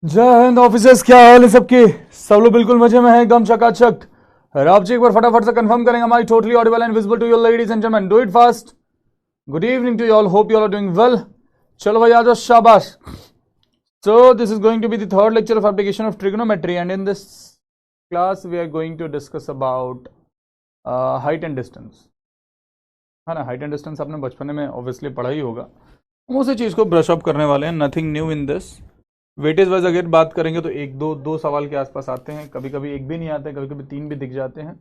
जय हिंद ऑफिसर्स, क्या हाल है सबके? सब लोग बिल्कुल मजे में हैं, गम चकाचक। आप जी एक बार फटाफट से कंफर्म करेंगे my totally audible and visible to your ladies and gentleman, do it fast. Good evening to you all, hope you all are doing well. चलो भाई आ जाओ, शाबाश। So this is going to be the third lecture of application of trigonometry, and in this class we are going to discuss about height and distance, है ना। Height and distance आपने बचपन में obviously पढ़ा ही होगा, हम उसी चीज़ को ब्रश अप करने वाले हैं। Nothing new in this. Weightage wise अगर बात करेंगे तो एक दो सवाल के आसपास आते हैं, कभी कभी एक भी नहीं आते, कभी कभी तीन भी दिख जाते हैं।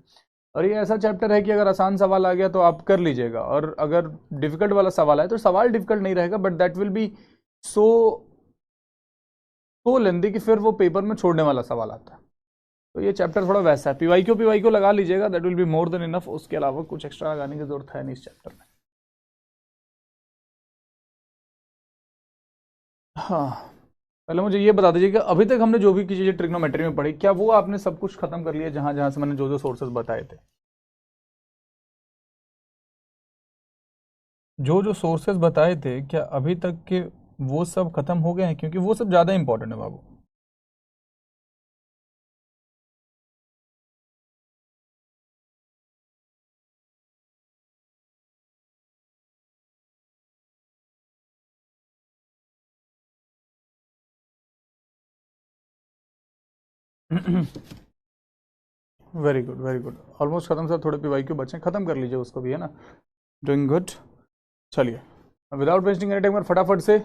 और ये ऐसा चैप्टर है कि अगर आसान सवाल आ गया तो आप कर लीजिएगा, और अगर डिफिकल्ट वाला सवाल है तो सवाल डिफिकल्ट नहीं रहेगा, बट दैट विल बी सो लेंदी कि फिर वो पेपर में छोड़ने वाला सवाल आता है। तो ये चैप्टर थोड़ा वैसा है। पीवाईक्यू लगा लीजिएगा, that will be more than enough. उसके अलावा कुछ एक्स्ट्रा लगाने की जरूरत है नहीं इस चैप्टर में। हाँ, पहले मुझे ये बता दीजिए कि अभी तक हमने जो भी चीजें ट्रिग्नोमेट्री में पढ़ी, क्या वो आपने सब कुछ खत्म कर लिया, जहां जहां से मैंने जो जो सोर्सेज बताए थे? जो जो सोर्सेज बताए थे, क्या अभी तक के वो सब खत्म हो गए हैं? क्योंकि वो सब ज्यादा इंपॉर्टेंट है बाबू। Very good very good, almost खत्म सर। थोड़े पीवाईक्यू बचे, खत्म कर लीजिए उसको भी, है ना। Doing good. चलिए विदाउट वेस्टिंग एनी टाइम फटाफट से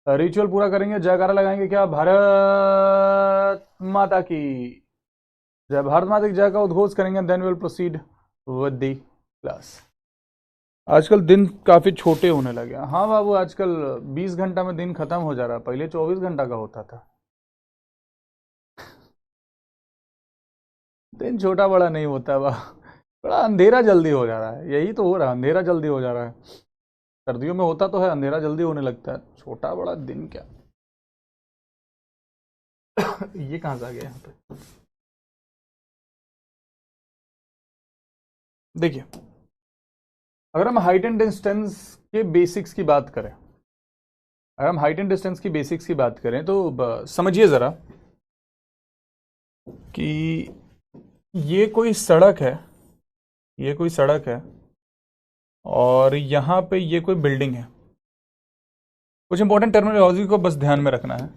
रिचुअल पूरा करेंगे। जयकारा लगाएंगे क्या? भारत माता की जय। भारत माता की जय का उद्घोष करेंगे, then will proceed with the class. आजकल दिन काफी छोटे होने लगे। हाँ बाबू, आजकल 20 घंटा में दिन खत्म हो जा रहा है, पहले 24 घंटा का होता था। दिन छोटा बड़ा नहीं होता, बड़ा अंधेरा जल्दी हो जा रहा है, यही तो हो रहा है, अंधेरा जल्दी हो जा रहा है। सर्दियों में होता तो है, अंधेरा जल्दी होने लगता है। छोटा बड़ा दिन क्या ये कहां से आ गया यहाँ पे? देखिए, अगर हम हाइट एंड डिस्टेंस के बेसिक्स की बात करें, अगर हम हाइट एंड डिस्टेंस की बेसिक्स की बात करें तो समझिए जरा कि ये कोई सड़क है, ये कोई सड़क है, और यहाँ पे ये कोई बिल्डिंग है। कुछ इंपॉर्टेंट टर्मिनोलॉजी को बस ध्यान में रखना है,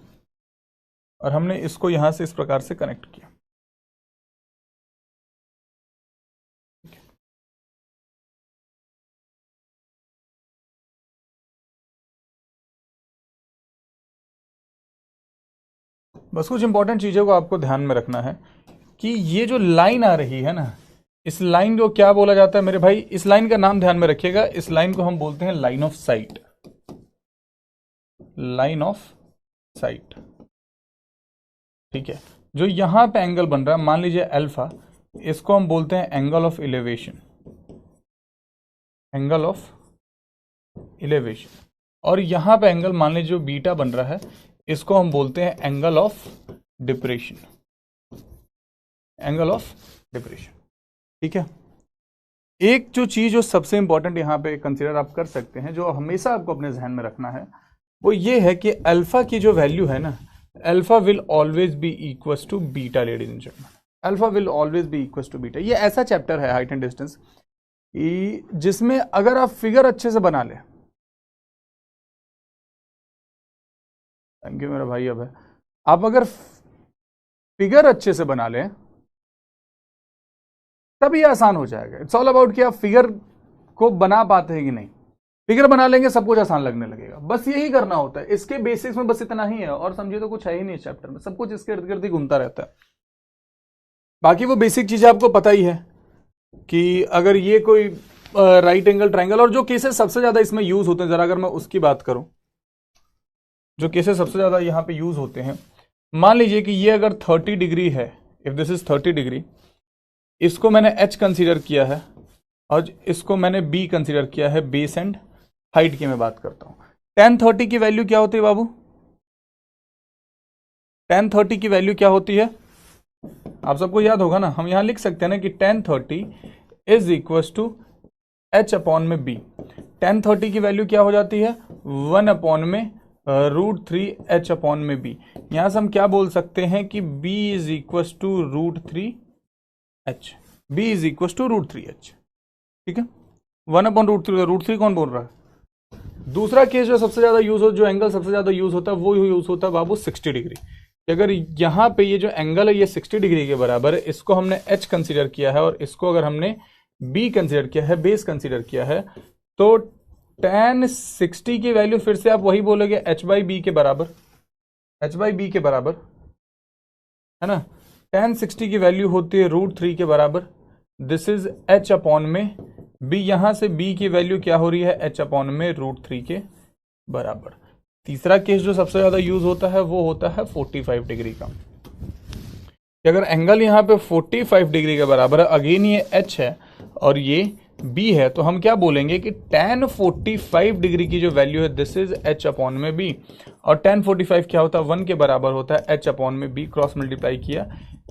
और हमने इसको यहां से इस प्रकार से कनेक्ट किया। बस कुछ इंपॉर्टेंट चीजों को आपको ध्यान में रखना है कि ये जो लाइन आ रही है ना, इस लाइन को क्या बोला जाता है मेरे भाई? इस लाइन का नाम ध्यान में रखिएगा, इस लाइन को हम बोलते हैं line of site. Line of site, ठीक है। जो यहां पे एंगल बन रहा है, मान लीजिए अल्फा, इसको हम बोलते हैं angle of elevation, angle of elevation. और यहां पे एंगल मान लीजिए जो बीटा बन रहा है, इसको हम बोलते हैं angle of depression, angle of depression, ठीक है। एक जो चीज जो सबसे इंपॉर्टेंट यहां पे कंसीडर आप कर सकते हैं, जो हमेशा आपको अपने ध्यान में रखना है, वो ये है कि अल्फा की जो वैल्यू है ना, alpha will always be equal to beta, ladies and gentleman. Alpha will always be equal to beta. ये ऐसा चैप्टर है हाइट एंड डिस्टेंस जिसमें अगर आप फिगर अच्छे से बना ले, थैंक यू मेरा भाई। अब है, आप अगर फिगर अच्छे से बना लें तब ये आसान हो जाएगा। इट्स ऑल अबाउट कि आप फिगर को बना पाते हैं कि नहीं। फिगर बना लेंगे सब कुछ आसान लगने लगेगा, बस यही करना होता है। इसके बेसिक्स में बस इतना ही है, और समझिए तो कुछ है ही नहीं इस चैप्टर में, सब कुछ इसके इर्द गिर्द ही घूमता रहता है। बाकी वो बेसिक चीजें आपको पता ही है कि अगर ये कोई राइट एंगल ट्राइंगल, और जो केसेस सबसे ज्यादा इसमें यूज होते हैं, जरा अगर मैं उसकी बात करूं, जो केसेस सबसे ज्यादा यहां पे यूज होते हैं, मान लीजिए कि ये अगर 30 डिग्री है, इफ दिस इज 30 डिग्री, इसको मैंने h कंसीडर किया है, और इसको मैंने b कंसीडर किया है। बेस एंड हाइट की मैं बात करता हूं। tan 30 की वैल्यू क्या होती है बाबू? tan 30 की वैल्यू क्या होती है? आप सबको याद होगा ना, हम यहां लिख सकते हैं ना कि tan 30 is equal to h upon में b। tan 30 की वैल्यू क्या हो जाती है? 1 अपॉन में √3h/b। यहां से हम क्या बोल सकते हैं कि b is equal to √3h, b is equal to √3h। ठीक है, 1/√3, √3 कौन बोल रहा है? दूसरा केस जो सबसे ज्यादा यूज हो, जो एंगल सबसे ज्यादा यूज होता है वो यूज होता है बाबू 60 डिग्री। अगर यहां पे ये जो एंगल है ये 60 डिग्री के बराबर है, इसको हमने h कंसीडर किया है और इसको अगर हमने b कंसीडर किया है, बेस कंसीडर किया है, तो tan 60 की वैल्यू फिर से आप वही बोलोगे h/b के बराबर, h/b के बराबर है ना। tan 60 की वैल्यू होती है √3 के बराबर, दिस इज h/में b, यहां से b की वैल्यू क्या हो रही है h/में √3 के बराबर। तीसरा केस जो सबसे ज्यादा यूज होता है वो होता है 45 डिग्री का। अगर एंगल यहां पे 45 डिग्री के बराबर है, अगेन ये h है और ये b है, तो हम क्या बोलेंगे कि tan 45 डिग्री की जो वैल्यू है दिस इज h/में b, और tan 45 क्या होता है 1 के बराबर होता है h/में b, क्रॉस मल्टीप्लाई किया,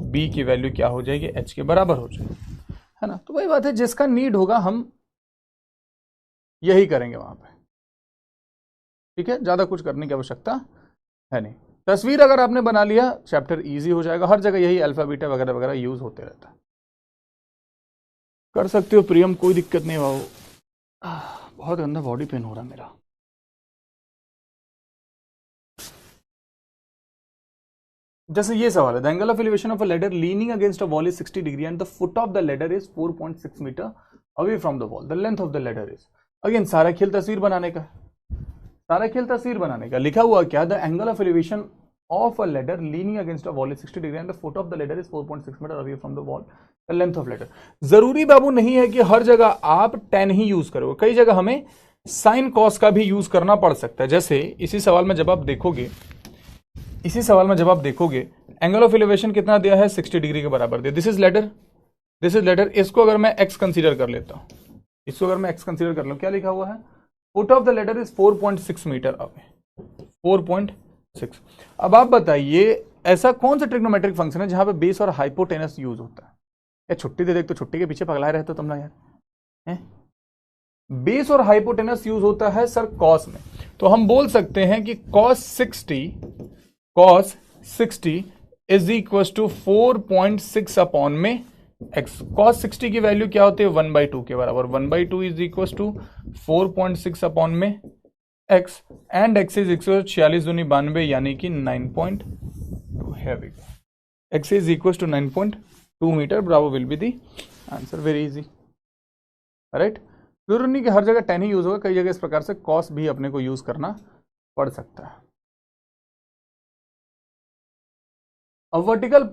b की वैल्यू क्या हो जाएगी h के बराबर हो जाएगी, है ना। तो वही बात है, जिसका नीड होगा हम यही करेंगे वहां पे। ठीक है, ज्यादा कुछ करने की आवश्यकता है नहीं। तस्वीर अगर आपने बना लिया चैप्टर इजी हो जाएगा। हर जगह यही अल्फा बीटा वगैरह वगैरह यूज होते रहता है, कर सकते हो प्रियम, कोई दिक्कत नहीं बाबू। बहुत गंदा बॉडी पेन हो रहा है मेरा। जैसे ये सवाल है, the angle of elevation of a ladder leaning against a wall is 60 degree and the foot of the ladder is 4.6 metre away from the wall, the length of the ladder is. Again सारा खेल तस्वीर बनाने का, सारा खेल तस्वीर बनाने का। लिखा हुआ क्या, the angle of elevation of a ladder leaning against a wall is 60 degree and the foot of the ladder is 4.6 metre away from the wall, the length of ladder. जरूरी बाबू नहीं है कि हर जगह आप tan ही यूज करोगे, कई जगह हमें साइन कॉस का भी यूज करना पड़ सकता है। जैसे इसी सवाल में जब आप देखोगे, इसी सवाल में जब आप देखोगे एंगल ऑफ एलिवेशन कितना दिया है 60 डिग्री के बराबर दिया, this is ladder, this is ladder. इसको अगर मैं x कंसीडर कर लेता हूं, इसको अगर मैं x कंसीडर कर लूं, क्या लिखा हुआ है, foot of the ladder is 4.6 metre away, 4.6। अब आप बताइए ऐसा कौन सा ट्रिग्नोमेट्रिक फंक्शन है जहां पे बेस और हाइपोटेनस यूज होता है? या छुट्टी दे तो छुट्टी के पीछे पगलाए रहते हो तुम लोग यार। बेस और हाइपोटेनस यूज होता है सर कॉस में, तो हम बोल सकते हैं कि cos 60 इज इक्वल टू 4.6 में x। cos 60 की वैल्यू क्या होती है 1/2 के बराबर, 1/2 इज इक्वल टू 4.6 में x, and x is equal 46 दूनी 92 यानी कि 9.2 है। x is equal to 9.2 metre, bravo will be the answer, very easy. Right, जरूरी नहीं कि हर जगह tan ही यूज होगा, कई जगह इस प्रकार से cos भी अपने को यूज करना पड़ सकता है। A vertical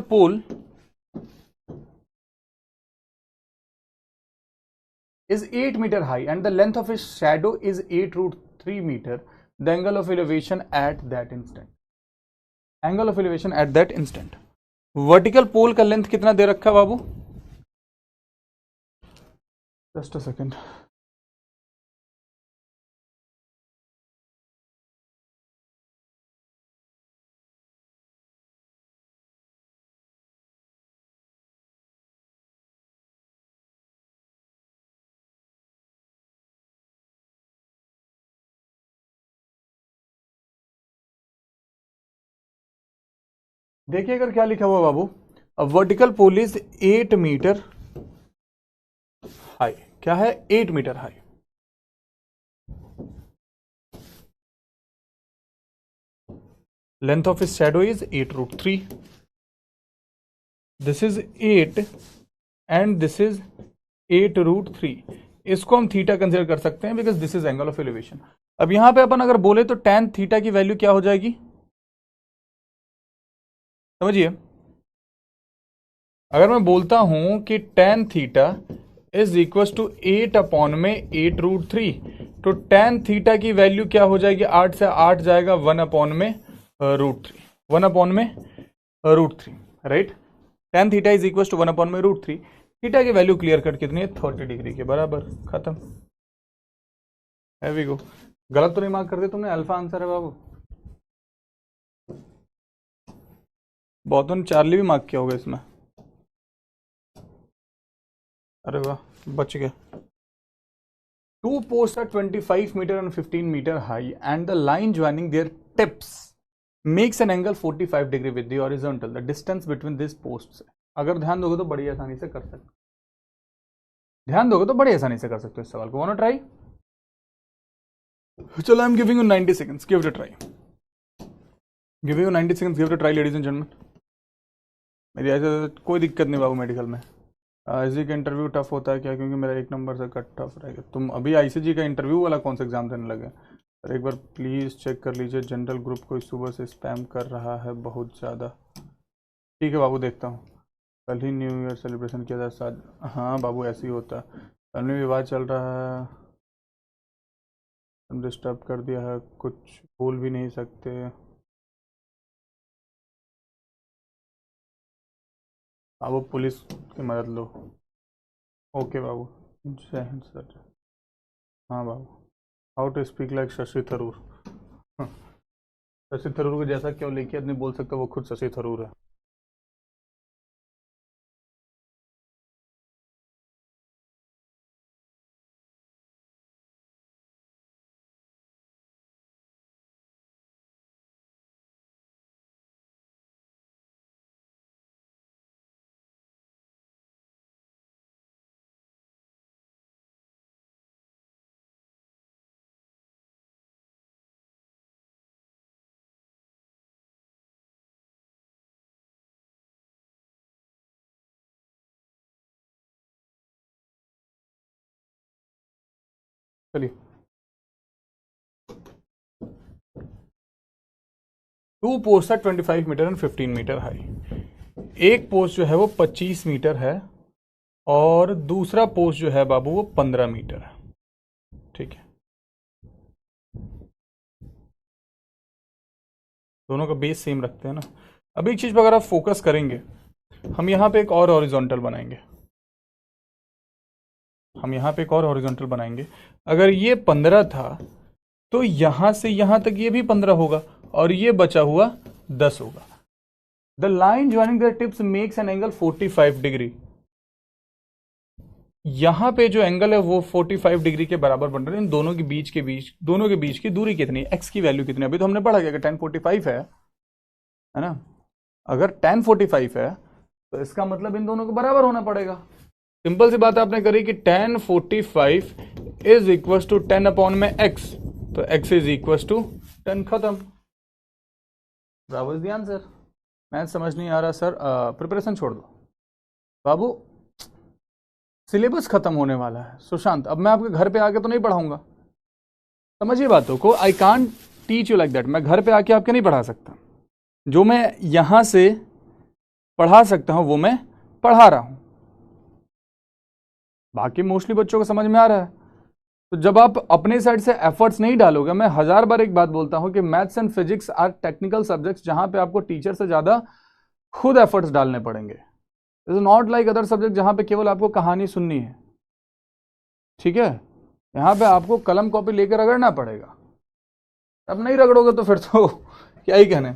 pole is 8 meter high and the length of its shadow is 8√3 meter. The angle of elevation at that instant. Angle of elevation at that instant. Vertical pole का length कितना दे रखा बाबू? Just a second. देखिए अगर क्या लिखा हुआ बाबू, vertical pole is 8 metre high. क्या है 8 मीटर हाई। लेंथ ऑफ इस shadow is 8√3, this is 8 and this is 8√3। इसको हम थीटा कंसिडर कर सकते हैं because this is angle of elevation. अब यहां पे अपन अगर बोले तो tan थीटा की वैल्यू क्या हो जाएगी, समझिए। अगर मैं बोलता हूं कि tan theta is equal to 8/8√3, तो tan थीटा की वैल्यू क्या हो जाएगी, 8 से 8 जाएगा 1/√3, 1/√3, right. tan theta is equal to 1/√3। Theta की वैल्यू क्लियर कट कितनी है 30 डिग्री के बराबर, खत्म। है वी गो। गलत तो नहीं मार्क कर दिया तुमने, अल्फा आंसर है बाबू। बहुतों ने चार्ली भी मार्क किया होगा इसमें। अरे वाह, बच गया। Two posts are 25 meter and 15 meter high, and the line joining their tips makes an angle 45 degree with the horizontal. The distance between these posts. अगर ध्यान दोगे तो बड़ी आसानी से कर सकते, ध्यान दोगे तो बड़ी आसानी से कर सकते हो इस सवाल को. Want to try? चलो, I am giving you 90 seconds. Give it a try. Give you 90 seconds. Give it a try ladies and gentleman. मेरी ऐसे कोई दिक्कत नहीं बाबू मेडिकल में. आईसीजी का इंटरव्यू टफ होता है क्या? क्योंकि मेरा एक नंबर से कट टफ रहेगा. तुम अभी आईसीजी का इंटरव्यू वाला कौन सा एग्जाम देने लगे? सर एक बार प्लीज़ चेक कर लीजिए. जनरल ग्रुप को इस सुबह से स्पैम कर रहा है बहुत ज़्यादा. ठीक है बाबू, देखता हूँ. कल ही न्यू ईयर सेलिब्रेशन किया था शायद. हाँ बाबू, ऐसे ही होता है. कल में विवाद चल रहा है. तुम डिस्टर्ब कर दिया है, कुछ बोल भी नहीं सकते. बाबू पुलिस की मदद लो. ओके बाबू. जय हिंद सर. हाँ बाबू. How to speak like Shashi Tharoor. Shashi Tharoor को जैसा क्यों लेके आदमी बोल सकता वो खुद शशि थरूर है. चलिए. टू पोस्ट है 25 मीटर एंड 15 मीटर हाई. एक पोस्ट जो है वो 25 मीटर है और दूसरा पोस्ट जो है बाबू वो 15 मीटर है. ठीक है. दोनों का बेस सेम रखते हैं ना. अब एक चीज पर अगर आप फोकस करेंगे, हम यहाँ पे एक और हॉरिजॉन्टल बनाएंगे. हम यहाँ पे एक और हॉरिजॉन्टल बनाएंगे. अगर ये 15 था तो यहां से यहां तक ये भी 15 होगा और ये बचा हुआ 10 होगा. The line joining the tips makes an angle 45 degree. यहां पे जो एंगल है वो 45 डिग्री के बराबर बन रहा है. इन दोनों के बीच की दूरी कितनी है, एक्स की वैल्यू कितनी है? अभी तो हमने पढ़ा कि अगर 1045 है ना, अगर 1045 है तो इसका मतलब इन दोनों को बराबर होना पड़ेगा. सिंपल सी बात आपने करी कि 1045 इज इक्वल टू 10 अपॉन में x, तो x इज इक्वल टू 10. खत्म. Bravo is the answer. Math समझ नहीं आ रहा सर, प्रिपरेशन छोड़ दो बाबू. सिलेबस खत्म होने वाला है सुशांत. अब मैं आपके घर पे आके तो नहीं पढ़ाऊंगा. समझिए बातों को. I can't teach you like that. मैं घर पे आके आपके नहीं पढ़ा सकता. जो मैं यहां से पढ़ा सकता हूं वो मैं पढ़ा रहा हूं. बाकी मोस्टली बच्चों को समझ में आ रहा है. तो जब आप अपने साइड से एफर्ट्स नहीं डालोगे, मैं हजार बार एक बात बोलता हूं कि maths and physics are technical subjects जहां पे आपको टीचर से ज्यादा खुद एफर्ट्स डालने पड़ेंगे. Is not like other subject जहां पे केवल आपको कहानी सुननी है. ठीक है. यहां पे आपको कलम कॉपी लेकर रगड़ना पड़ेगा. अब नहीं रगड़ोगे तो फिर तो क्या ही कहने.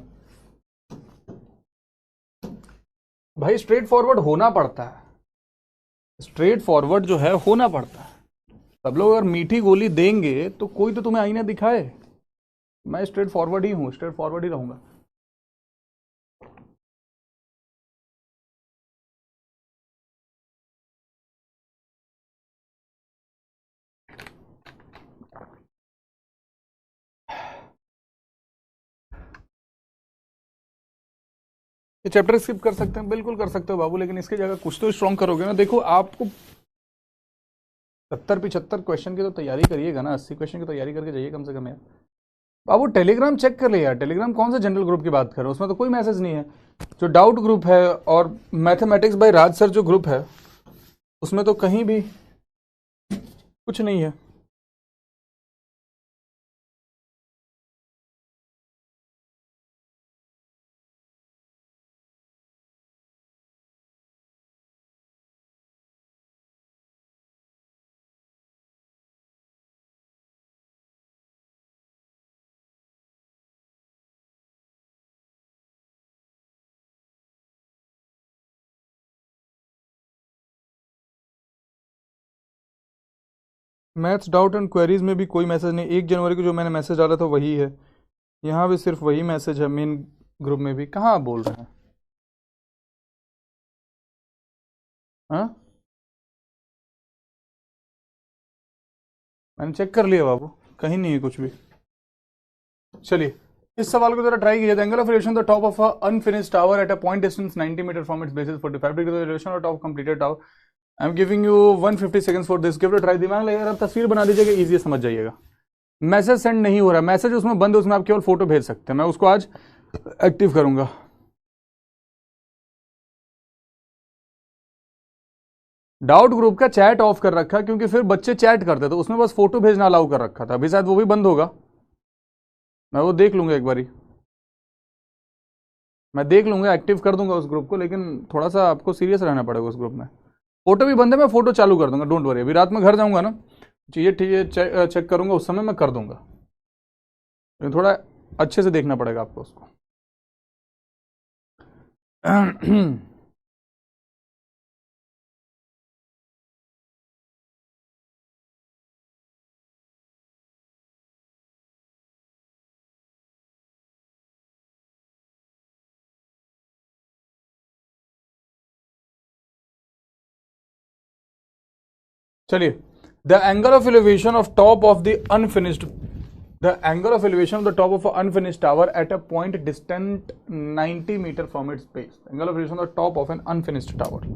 भाई स्ट्रेट फॉरवर्ड होना पड़ता है. स्ट्रेट फॉरवर्ड जो है होना पड़ता है. सब लोग अगर मीठी गोली देंगे तो कोई तो तुम्हें आईना दिखाए. मैं स्ट्रेट फॉरवर्ड ही हूं, स्ट्रेट फॉरवर्ड ही रहूंगा. ये चैप्टर स्किप कर सकते हैं, बिल्कुल कर सकते हो बाबू, लेकिन इसकी जगह कुछ तो स्ट्रॉन्ग करोगे ना. देखो आपको 70-75 क्वेश्चन की तो तैयारी करिएगा ना. 80 क्वेश्चन की तैयारी करके जाइए कम से कम यार. बाबू टेलीग्राम चेक कर ले यार. टेलीग्राम कौन सा जनरल ग्रुप की बात कर रहे हो? उसमें तो कोई मैसेज नहीं है. जो डाउट ग्रुप है और मैथमेटिक्स बाय राज सर जो ग्रुप है उसमें तो कहीं भी कुछ नहीं है. मैथ्स डाउट एंड क्वेरीज में भी कोई मैसेज नहीं, 1 जनवरी को जो मैंने मैसेज डाला था वही है, यहाँ भी सिर्फ वही मैसेज है, मेन ग्रुप में भी। कहाँ आप बोल रहे हैं? हाँ, मैंने चेक कर लिया बाबू, कहीं नहीं है कुछ भी। चलिए इस सवाल को जरा ट्राई कीजिए। The angle of elevation the top of a unfinished tower at a point distance 90 metre from its basis 45 degree the elevation of top completed tower. I am giving you 150 seconds for this, give it a try. दिमाग लगाइए, आप तस्वीर बना दीजिएगा, easy समझ जाइएगा। Message send नहीं हो रहा, मैसेज उसमें बंद है, उसमें आप केवल फोटो भेज सकते हैं। मैं उसको आज एक्टिव करूंगा। डाउट ग्रुप का चैट ऑफ कर रखा क्योंकि फिर बच्चे चैट करते तो उसमें बस फोटो भेजना अलाउ कर रखा था, अभी शायद वो भी बंद होगा। मैं वो देख लूंगा एक बारी, मैं देख लूंगा, एक्टिव कर दूंगा उस ग्रुप को, लेकिन थोड़ा सा आपको सीरियस रहना पड़ेगा उस ग्रुप में। फोटो भी बंद है, मैं फोटो चालू कर दूंगा, डोंट वरी। अभी रात में घर जाऊंगा ना, चीजें ठीक है चेक करूंगा, उस समय मैं कर दूंगा, लेकिन थोड़ा अच्छे से देखना पड़ेगा आपको उसको। चलिए, the angle of elevation of top of the unfinished the angle of elevation of the top of unfinished tower at a point distant 90 metre from its base. Angle of elevation of the top of an unfinished tower,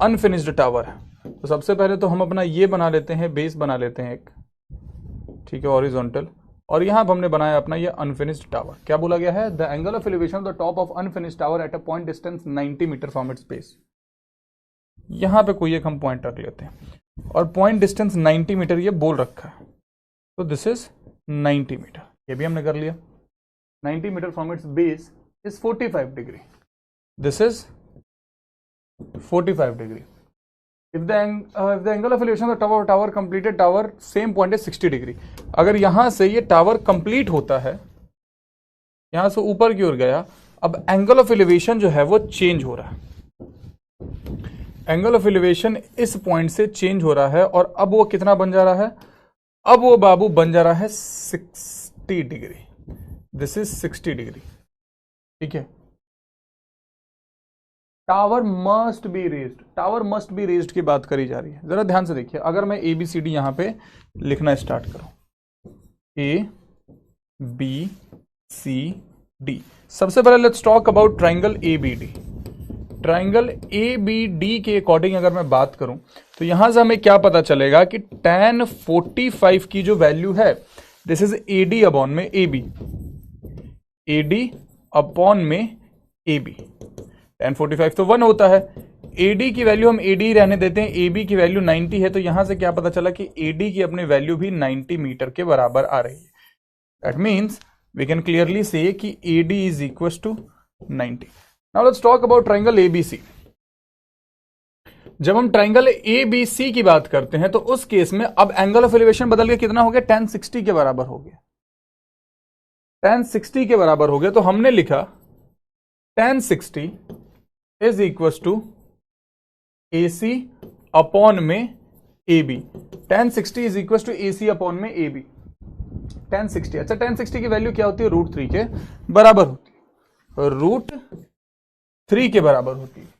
unfinished tower है तो सबसे पहले तो हम अपना ये बना लेते हैं, बेस बना लेते हैं एक, ठीक है, हॉरिजॉन्टल, और यहां हमने बनाया अपना ये अनफिनिश्ड टावर। क्या बोला गया है? The angle of elevation of the top of unfinished tower at a point distance 90 metre from its base. यहां पे कोई एक हम पॉइंट रख लेते हैं और पॉइंट डिस्टेंस 90 मीटर ये बोल रखा है, तो दिस इज 90 मीटर, ये भी हमने कर लिया। 90 metre from its base is 45 degree, this is 45 degree. if the angle of elevation of the tower completed tower same point is 60 degree. अगर यहां से ये टावर कंप्लीट होता है, यहां से ऊपर की ओर गया, अब एंगल ऑफ एलिवेशन जो है वो चेंज हो रहा है, एंगल ऑफ एलिवेशन इस पॉइंट से चेंज हो रहा है, और अब वो कितना बन जा रहा है? अब वो बाबू बन जा रहा है 60 डिग्री, दिस इज 60 डिग्री, ठीक है। Tower must be raised, tower must be raised की बात करी जा रही है, जरा ध्यान से देखिए। अगर मैं ए बी सी डी यहां पे लिखना स्टार्ट करूं, ए बी सी डी, सबसे पहले let's talk about triangle A B D. Triangle A B D के अकॉर्डिंग अगर मैं बात करूं तो यहां से हमें क्या पता चलेगा कि tan 45 की जो वैल्यू है, this is a D upon में A B, A D upon में ए बी। tan 45 तो 1 होता है, AD की वैल्यू हम AD रहने देते हैं, AB की वैल्यू 90 है, तो यहां से क्या पता चला कि AD की अपनी वैल्यू भी 90 मीटर के बराबर आ रही है। That means we can clearly say कि AD is equal to 90। Now let's talk about triangle ABC। जब हम ट्राइंगल ABC की बात करते हैं तो उस केस में अब एंगल ऑफ एलिवेशन बदल के कितना हो गया? tan 60 के बराबर हो गया, tan 60 के बराबर हो गया। तो हमने लिखा tan 60 is equal to AC upon में AB। tan 60 is equal to AC upon में AB। tan 60, अच्छा tan 60 की वैल्यू क्या होती है? √3 के बराबर होती है, √3 के बराबर होती है।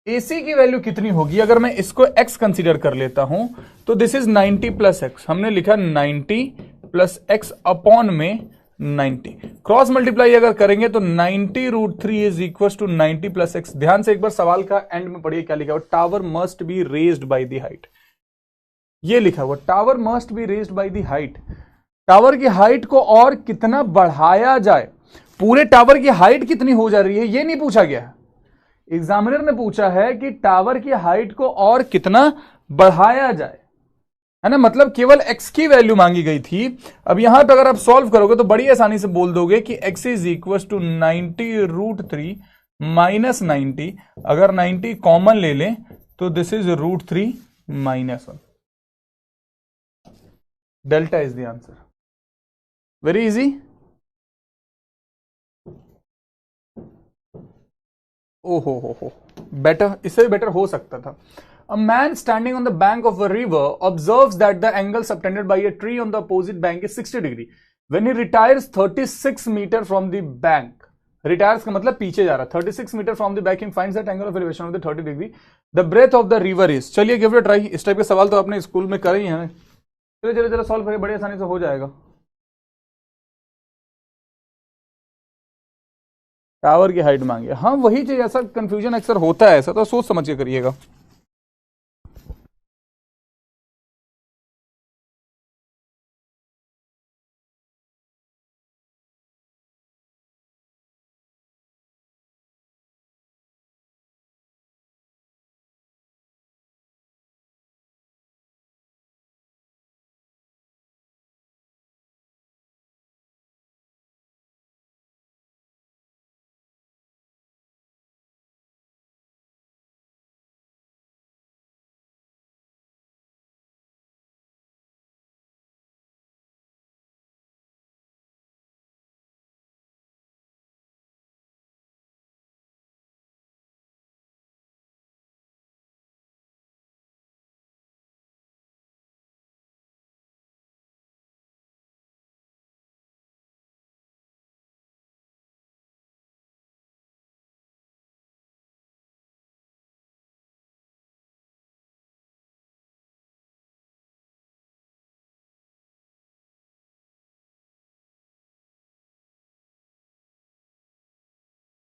AC की वैल्यू कितनी होगी? अगर मैं इसको x कंसीडर कर लेता हूं तो दिस इज 90 प्लस x, हमने लिखा 90 प्लस x अपॉन में 90, क्रॉस मल्टीप्लाई अगर करेंगे तो 90√3 is equal to 90 plus x. ध्यान से एक बार सवाल का एंड में पढ़िए क्या लिखा हुआ, tower must be raised by the height, ये लिखा हुआ tower must be raised by the height. Tower की हाइट को और कितना बढ़ाया जाए, पूरे टावर की हाइट कितनी हो जा रही है ये नहीं पूछा गया है, एग्जामिनर ने पूछा है कि टावर की हाइट को और कितना बढ़ाया जाए, है ना, मतलब केवल x की वैल्यू मांगी गई थी। अब यहां पे अगर आप सॉल्व करोगे तो बड़ी आसानी से बोल दोगे कि x is equal to 90√3 minus 90, अगर 90 कॉमन ले लें तो this is √3 minus 1, delta is the answer. Very easy. ओहो हो बेटर, इससे भी बेटर हो सकता था। A man standing on the bank of a river observes that the angle subtended by a tree on the opposite bank is 60 degree. When he retires 36 meter from the bank, retires का मतलब पीछे जा रहा, 36 meter from the bank, he finds that angle of elevation of the 30 degree. The breadth of the river is. चलिए give it a try. इस type के सवाल तो आपने स्कूल में करे ही हैं. चलो चलो चलो सॉल्व करिए, बड़ी आसानी से हो जाएगा. टावर की हाइट मांगे, हाँ वही चीज, ऐसा कंफ्यूजन अक्सर होता है, ऐसा तो सोच समझ के करिएगा.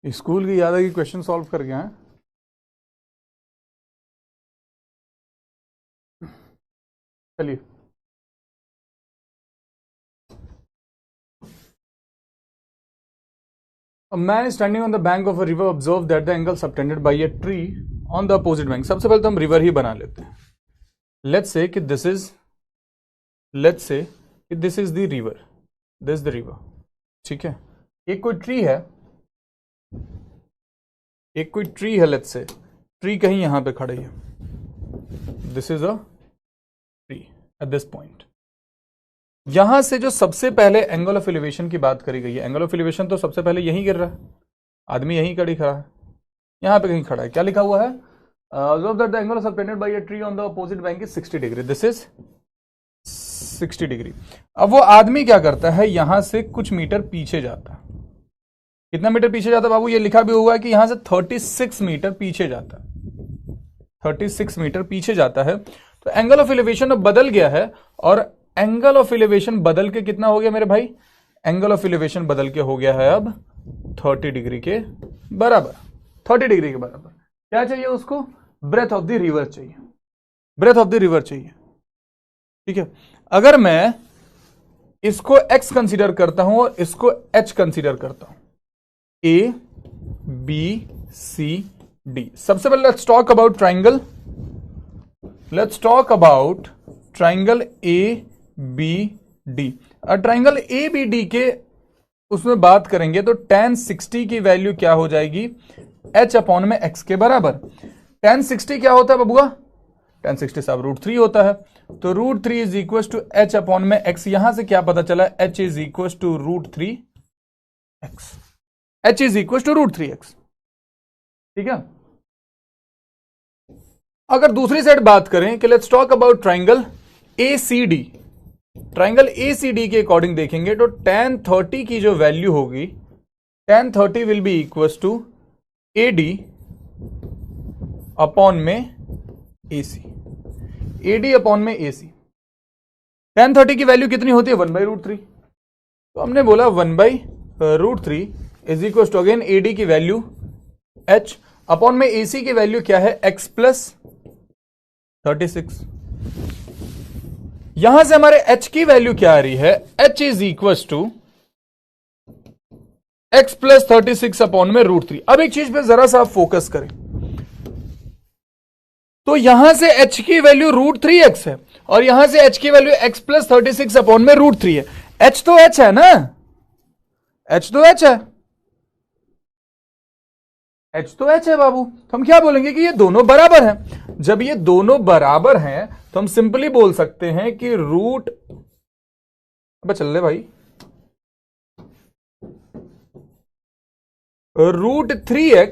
स्कूल की याद है कि क्वेश्चन सॉल्व कर गया है. चलिए A man is standing on the bank of a river observed that the angle subtended by a tree on the opposite bank. सबसे पहले तो हम रिवर ही बना लेते हैं. Let's say कि this is the river. This is the river. ठीक है. एक कोई ट्री है, let's say ट्री कहीं यहां पे खड़ी है. This is a tree at this point. यहां से जो सबसे पहले एंगल ऑफ एलिवेशन की बात करी गई है, एंगल ऑफ एलिवेशन तो सबसे पहले यहीं गिर रहा है, आदमी यहीं खड़ा है, यहां पे कहीं खड़ा है. क्या लिखा हुआ है? Observe that the angle subtended bye a tree on the opposite bank is 60 degree. This is 60 degree. अब वो आदमी क्या करता है, यहां से कुछ मीटर पीछे जाता है. कितना मीटर पीछे जाता है बाबू? ये लिखा भी हुआ है कि यहां से 36 मीटर पीछे जाता है. 36 मीटर पीछे जाता है. तो एंगल ऑफ एलिवेशन अब बदल गया है, और एंगल ऑफ एलिवेशन बदल के कितना हो गया मेरे भाई? एंगल ऑफ एलिवेशन बदल के हो गया है अब 30 डिग्री के बराबर. 30 डिग्री के बराबर. क्या चाहिए उसको? ब्रेथ ऑफ द रिवर चाहिए. ब्रेथ ऑफ द रिवर चाहिए. ठीक है. अगर मैं इसको x कंसीडर करता हूं और इसको h कंसीडर करता हूं, A B C D. सबसे पहले let's talk about triangle. Let's talk about triangle A B D. Triangle A B D के उसमें बात करेंगे तो tan 60 की वैल्यू क्या हो जाएगी? h अपॉन में x के बराबर. tan 60 क्या होता है बबुआ? tan 60 साहब √3 होता है. तो √3 is equal to h upon में x. यहां से क्या पता चला? h is equal to √3x. h is equal to √3x. ठीक है. अगर दूसरी साइड बात करें कि let's talk about triangle ACD. Triangle ACD के अकॉर्डिंग देखेंगे तो tan 30 की जो वैल्यू होगी, tan 30 will be equal to AD upon में AC. AD अपॉन में AC. tan 30 की वैल्यू कितनी होती है? 1/√3. तो हमने बोला 1/√3 is equal to again AD की वैल्यू h अपॉन में AC की वैल्यू क्या है? x plus 36. यहां से हमारे h की वैल्यू क्या आ रही है? h is equal to x plus 36 upon में √3. अब एक चीज पे जरा सा आप फोकस करें. तो यहां से h की वैल्यू √3x है और यहां से h की वैल्यू x प्लस 36 अपॉन में √3 है. h तो h है ना? h तो h है. h तो h है बाबू. तो हम क्या बोलेंगे कि ये दोनों बराबर हैं. जब ये दोनों बराबर हैं तो हम सिंपली बोल सकते हैं कि चल ले भाई, √3x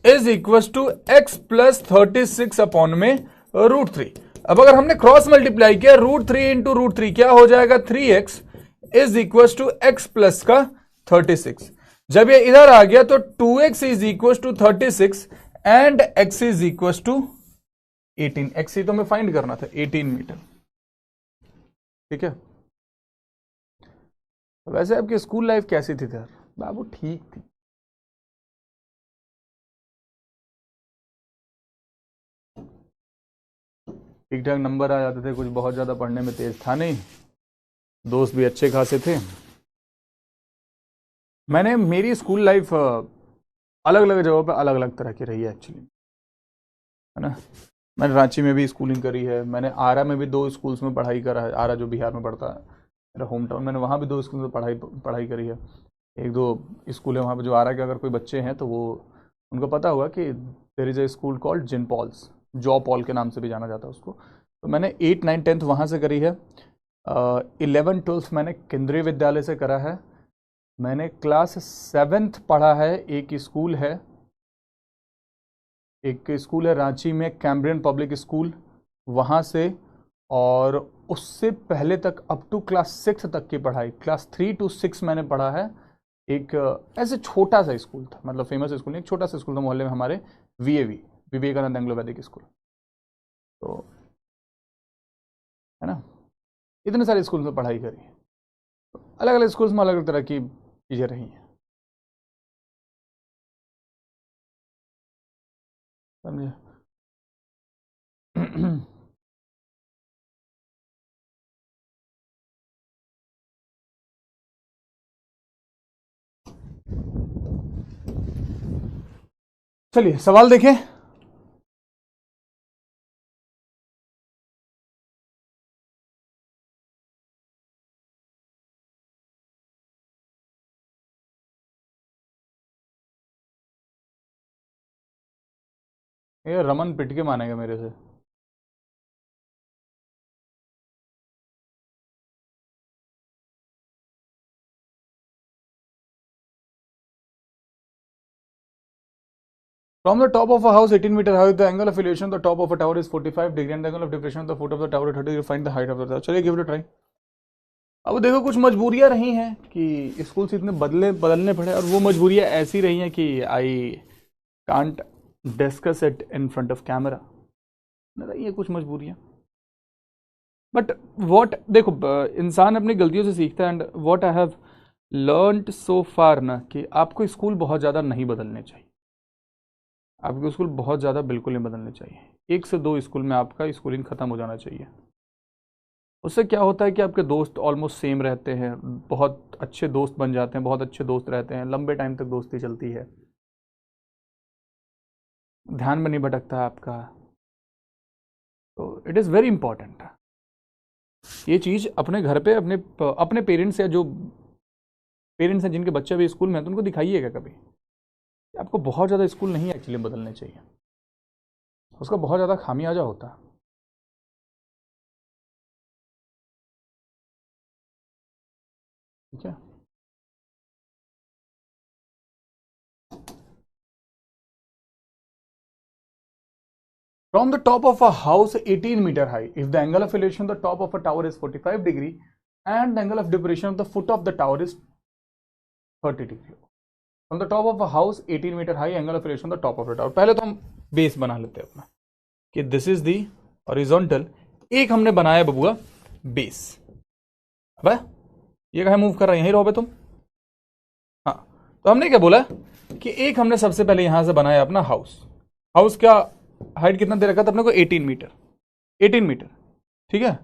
is equal to x plus 36 upon में √3। अब अगर हमने क्रॉस मल्टीप्लाई किया √3 इंटू √3 क्या हो जाएगा 3x is equal to x plus का 36। जब ये इधर आ गया तो 2x is equal to 36 and x is equal to 18। x ही तो हमें फाइंड करना था 18 मीटर। ठीक है। वैसे आपकी स्कूल लाइफ कैसी थी यार बाबू? ठीक थी। ठीक ठाक नंबर आ जाते थे, कुछ बहुत ज्यादा पढ़ने में तेज था नहीं, दोस्त भी अच्छे खासे थे। मेरी स्कूल लाइफ अलग अलग जगहों पे अलग अलग तरह की रही है एक्चुअली, है ना। मैंने रांची में भी स्कूलिंग करी है, मैंने आरा में भी 2 स्कूल्स में पढ़ाई करा है। आरा जो बिहार में पड़ता है, मेरा होम टाउन, मैंने वहाँ भी 2 स्कूल में पढ़ाई करी है। 1-2 स्कूल है वहाँ पे जो आरा के अगर कोई बच्चे हैं तो वो उनको पता होगा कि there is a school called जिन पॉल्स, जॉ पॉल के नाम से भी जाना जाता है उसको। तो मैंने 8, 9, 10th वहाँ से करी है। 11, 12th मैंने केंद्रीय विद्यालय से करा है। मैंने क्लास 7th पढ़ा है, एक स्कूल है रांची में कैम्ब्रियन पब्लिक स्कूल, वहाँ से। और उससे पहले तक अप टू क्लास 6 तक की पढ़ाई, क्लास 3 to 6 मैंने पढ़ा है एक ऐसे छोटा सा स्कूल था, मतलब फेमस स्कूल नहीं, एक छोटा सा स्कूल था मोहल्ले में हमारे, VAV, विवेकानंद एंग्लो वैदिक स्कूल। तो है ना, इतने सारे स्कूल में पढ़ाई करी। अलग अलग स्कूल्स में अलग अलग तरह की चीज़ें रही हैं, समझे। चलिए सवाल देखें। ये रमन पिट के मानेगा मेरे से। From the top of a house 18 meter high, the angle of elevation of the top of a tower is 45 degree and the angle of depression of the foot of the tower is 30 degree. Find the height of the tower. चलिए give it a try। अब देखो कुछ मजबूरियां रही हैं कि school से इतने बदलने पड़े, और वो मजबूरियां ऐसी रही हैं कि I can't discuss it in front of camera. रही है कुछ मजबूरियां, बट वॉट देखो, इंसान अपनी गलतियों से सीखता है। And what I have learned so far ना, कि आपको स्कूल बहुत ज़्यादा नहीं बदलने चाहिए। आपके स्कूल बहुत ज़्यादा बिल्कुल नहीं बदलने चाहिए। 1 से 2 स्कूल में आपका स्कूलिंग ख़त्म हो जाना चाहिए। उससे क्या होता है कि आपके दोस्त ऑलमोस्ट सेम रहते हैं, बहुत अच्छे दोस्त बन जाते हैं, बहुत अच्छे दोस्त रहते हैं, लंबे टाइम तक दोस्ती चलती है, ध्यान में नहीं भटकता आपका। तो इट इज़ वेरी इंपॉर्टेंट ये चीज़ अपने घर पे अपने पेरेंट्स, या जो पेरेंट्स हैं जिनके बच्चे भी स्कूल में हैं, तो उनको दिखाइएगा कभी। आपको बहुत ज़्यादा स्कूल नहीं एक्चुअली बदलने चाहिए, उसका बहुत ज़्यादा खामियाजा होता है। ठीक है। From the top of a house 18 meter high, if the angle of elevation of the top of a tower is 45 degree and the angle of depression of the foot of the tower is 30 degree. From the top of a house 18 meter high, angle of elevation of the top of the tower. पहले तो हम base बना लेते हैं अपना कि this is the horizontal. एक हमने बनाया बबुआ बेस। अब ये कहाँ मूव कर रहा है? यहीं रहोगे तुम। हाँ, तो हमने क्या बोला कि एक हमने सबसे पहले यहां से बनाया अपना हाउस। हाउस का हाइट कितना दे रखा था अपने को? 18 मीटर। 18 मीटर, ठीक है।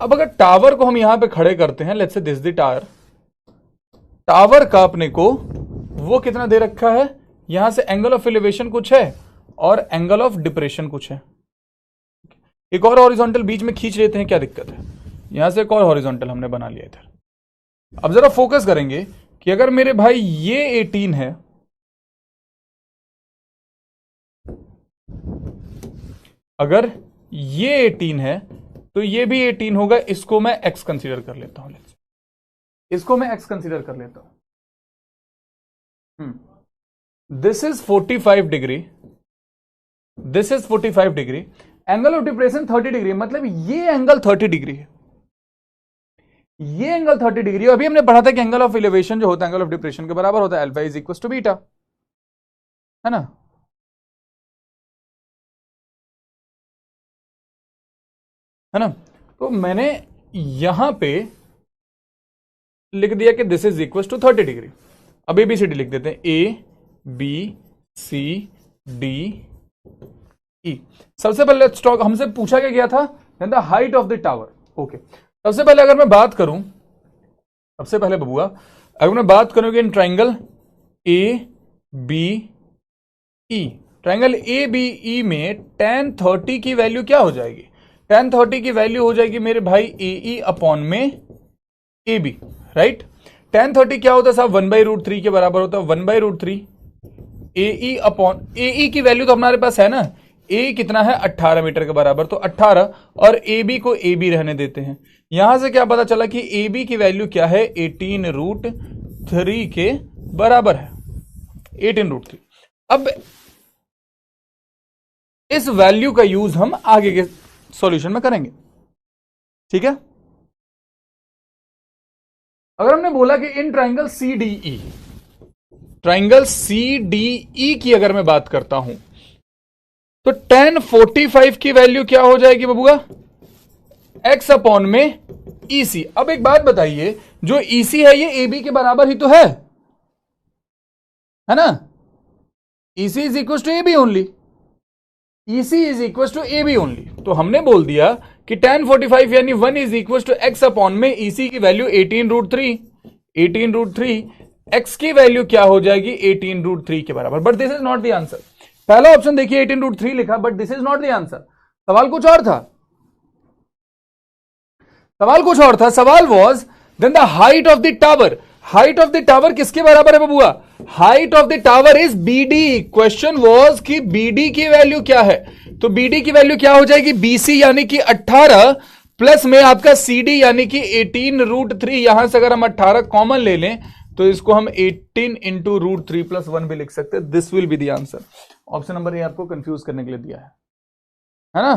अब अगर टावर को हम यहां पे खड़े करते हैं, let's say this the tower, tower का अपने को वो कितना दे रखा है? यहां से एंगल ऑफ एलिवेशन कुछ है और एंगल ऑफ डिप्रेशन कुछ है। एक और हॉरिजॉन्टल बीच में खींच लेते हैं, क्या दिक्कत है? यहां से एक और हॉरिजॉन्टल हमने बना लिया इधर। अब जरा फोकस करेंगे कि अगर मेरे भाई ये 18 है, अगर ये 18 है तो ये भी 18 होगा, इसको मैं x कंसीडर कर लेता हूं, इसको मैं x कंसीडर कर लेता हूं। This is 45 degree, this is 45 degree, angle of depression 30 degree, मतलब ये एंगल 30 डिग्री है, ये एंगल 30 डिग्री। अभी हमने पढ़ा था कि एंगल ऑफ एलिवेशन जो होता है एंगल ऑफ डिप्रेशन के बराबर होता है, alpha is equal to beta, है ना। है ना, तो मैंने यहां पे लिख दिया कि this is equal to 30 degree. अब ABCD लिख देते हैं, ABCD E। सबसे पहले स्टॉक हमसे पूछा क्या गया था, the height of the tower. Okay, सबसे पहले अगर मैं बात करूं, सबसे पहले बबुआ अगर मैं बात करूं कि in triangle ABE, triangle ABE में tan 30 की वैल्यू क्या हो जाएगी, tan 30 की वैल्यू हो जाएगी मेरे भाई AE अपॉन में AB, राइट। tan 30 क्या होता है साहब, 1/√3 के बराबर होता है, 1/√3 AE अपॉन, AE की वैल्यू तो हमारे पास है ना, A कितना है 18 मीटर के बराबर, तो 18 और AB को AB रहने देते हैं। यहां से क्या पता चला कि AB की वैल्यू क्या है, 18√3 के बराबर है, 18√3। अब इस वैल्यू का यूज हम आगे के सॉल्यूशन में करेंगे, ठीक है। अगर हमने बोला कि in triangle CDE, triangle CDE की अगर मैं बात करता हूं तो tan 45 की वैल्यू क्या हो जाएगी बबुआ, x अपॉन में EC। अब एक बात बताइए, जो EC है ये AB के बराबर ही तो है ना, EC is equal to AB only, EC is equal to AB only. तो हमने बोल दिया कि tan 45 यानी 1 is equal to x upon में EC की वैल्यू 18√3, 18√3, x की वैल्यू क्या हो जाएगी 18√3 के बराबर। But this is not the answer. पहला ऑप्शन देखिए 18√3 लिखा, but this is not the answer. सवाल कुछ और था, सवाल कुछ और था। सवाल was then the height of the tower, height of the tower किसके बराबर है बबुआ, height of the tower is BD। Question was कि BD की वैल्यू क्या है, तो BD की वैल्यू क्या हो जाएगी, BC यानी कि 18 प्लस में आपका CD यानी कि 18√3। यहां से अगर हम 18 कॉमन ले लें तो इसको हम 18 इंटू √3 + 1 भी लिख सकते हैं। This will be the answer. Option number A आपको कंफ्यूज करने के लिए दिया है ना।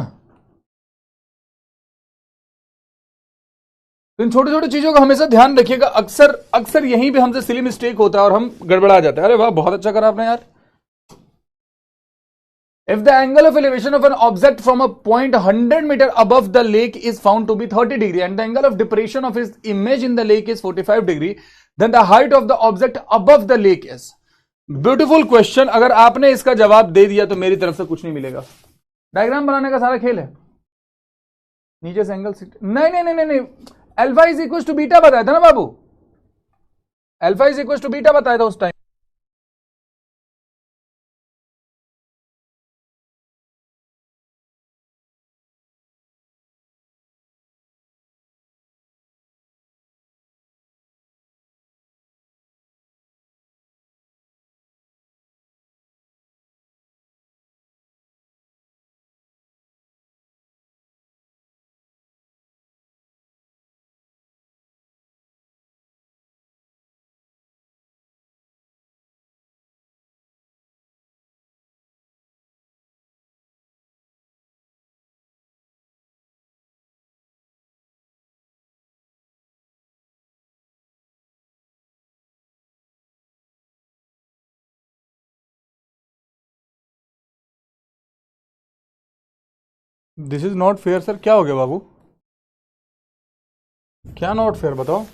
तो इन छोटी छोटी चीजों का हमेशा ध्यान रखिएगा, अक्सर अक्सर यहीं पे हमसे सिली मिस्टेक होता है और हम गड़बड़ा जाते हैं। अरे वाह, बहुत अच्छा करा आपने यार। If the angle of elevation of an object from a point 100 meter above the lake is found to be 30 degree and the angle of depression of its image in the lake is 45 degree, then the height of the object above the lake is। Beautiful question. अगर आपने इसका जवाब दे दिया तो मेरी तरफ से कुछ नहीं मिलेगा। डायग्राम बनाने का सारा खेल है। नीचे से एंगल नहीं नहीं नहीं नहीं, alpha is equal to beta बताया था ना बाबू, alpha is equal to beta बताया था उस time. This is not fair sir. क्या हो गया बाबू, क्या नॉट फेयर बताओ।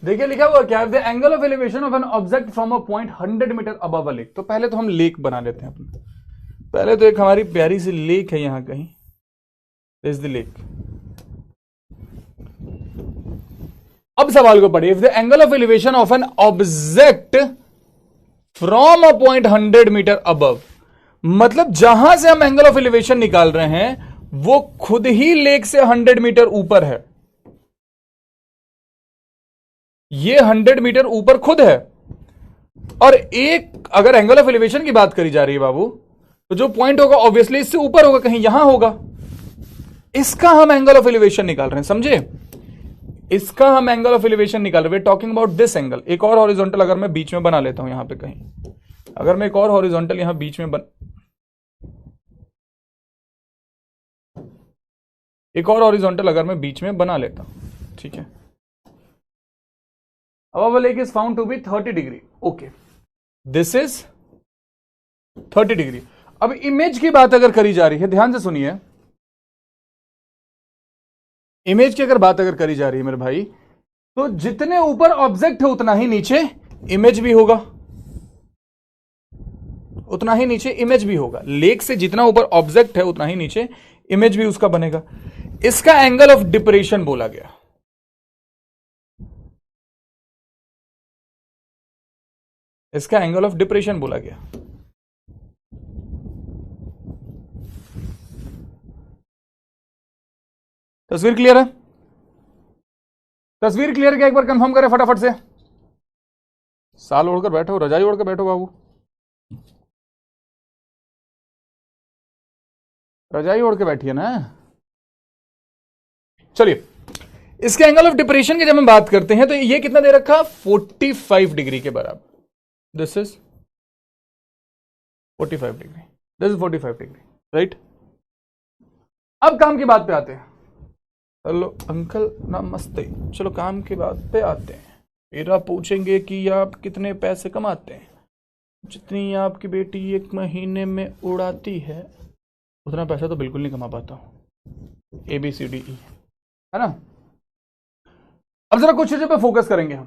देखिए लिखा हुआ क्या है, the angle of elevation of an object from a point 100 metre above a lake. तो पहले तो हम लेक बना लेते हैं अपने। पहले तो एक हमारी प्यारी सी लेक है यहां कहीं, इज द लेक। अब सवाल को पढ़िए, if the angle of elevation of an object from a point 100 metre above, मतलब जहां से हम एंगल ऑफ एलिवेशन निकाल रहे हैं वो खुद ही लेक से 100 मीटर ऊपर है। ये 100 मीटर ऊपर खुद है। और एक अगर एंगल ऑफ एलिवेशन की बात करी जा रही है बाबू, तो जो पॉइंट होगा ऑब्वियसली इससे ऊपर होगा, कहीं यहां होगा। इसका हम एंगल ऑफ एलिवेशन निकाल रहे हैं, समझे? इसका हम एंगल ऑफ एलिवेशन निकाल रहे हैं, टॉकिंग अबाउट दिस एंगल। एक और हॉरिजॉन्टल अगर मैं बीच में बना लेता हूं यहां पे कहीं, अगर मैं एक और हॉरिजॉन्टल यहां बीच में एक और हॉरिजॉन्टल अगर मैं बीच में बना लेता हूं, ठीक है। अब lake is found to be 30 degree, okay, this is 30 degree. अब इमेज की बात अगर करी जा रही है, ध्यान से सुनिए, इमेज की अगर बात अगर करी जा रही है मेरे भाई, तो जितने ऊपर ऑब्जेक्ट है उतना ही नीचे इमेज भी होगा, उतना ही नीचे इमेज भी होगा। लेक से जितना ऊपर ऑब्जेक्ट है उतना ही नीचे इमेज भी उसका बनेगा। इसका एंगल ऑफ डिप्रेशन बोला गया। इसका एंगल ऑफ डिप्रेशन बोला गया। तस्वीर क्लियर है? तस्वीर क्लियर क्या? एक बार कंफर्म करें फटाफट से। साल ओढ़कर बैठो, रजाई ओढ़कर बैठो बाबू, रजाई ओढ़ के बैठिए ना। चलिए, इसके एंगल ऑफ डिप्रेशन की जब हम बात करते हैं तो ये कितना दे रखा? 45 डिग्री के बराबर। This is 45 degree, this is 45 degree, right. अब काम की बात पे आते हैं। हेलो अंकल नमस्ते। चलो काम की बात पे आते हैं। फिर आप पूछेंगे कि आप कितने पैसे कमाते हैं। जितनी आपकी बेटी एक महीने में उड़ाती है उतना पैसा तो बिल्कुल नहीं कमा पाता हूं। ABCDE, है ना। अब जरा कुछ चीजों पे फोकस करेंगे हम,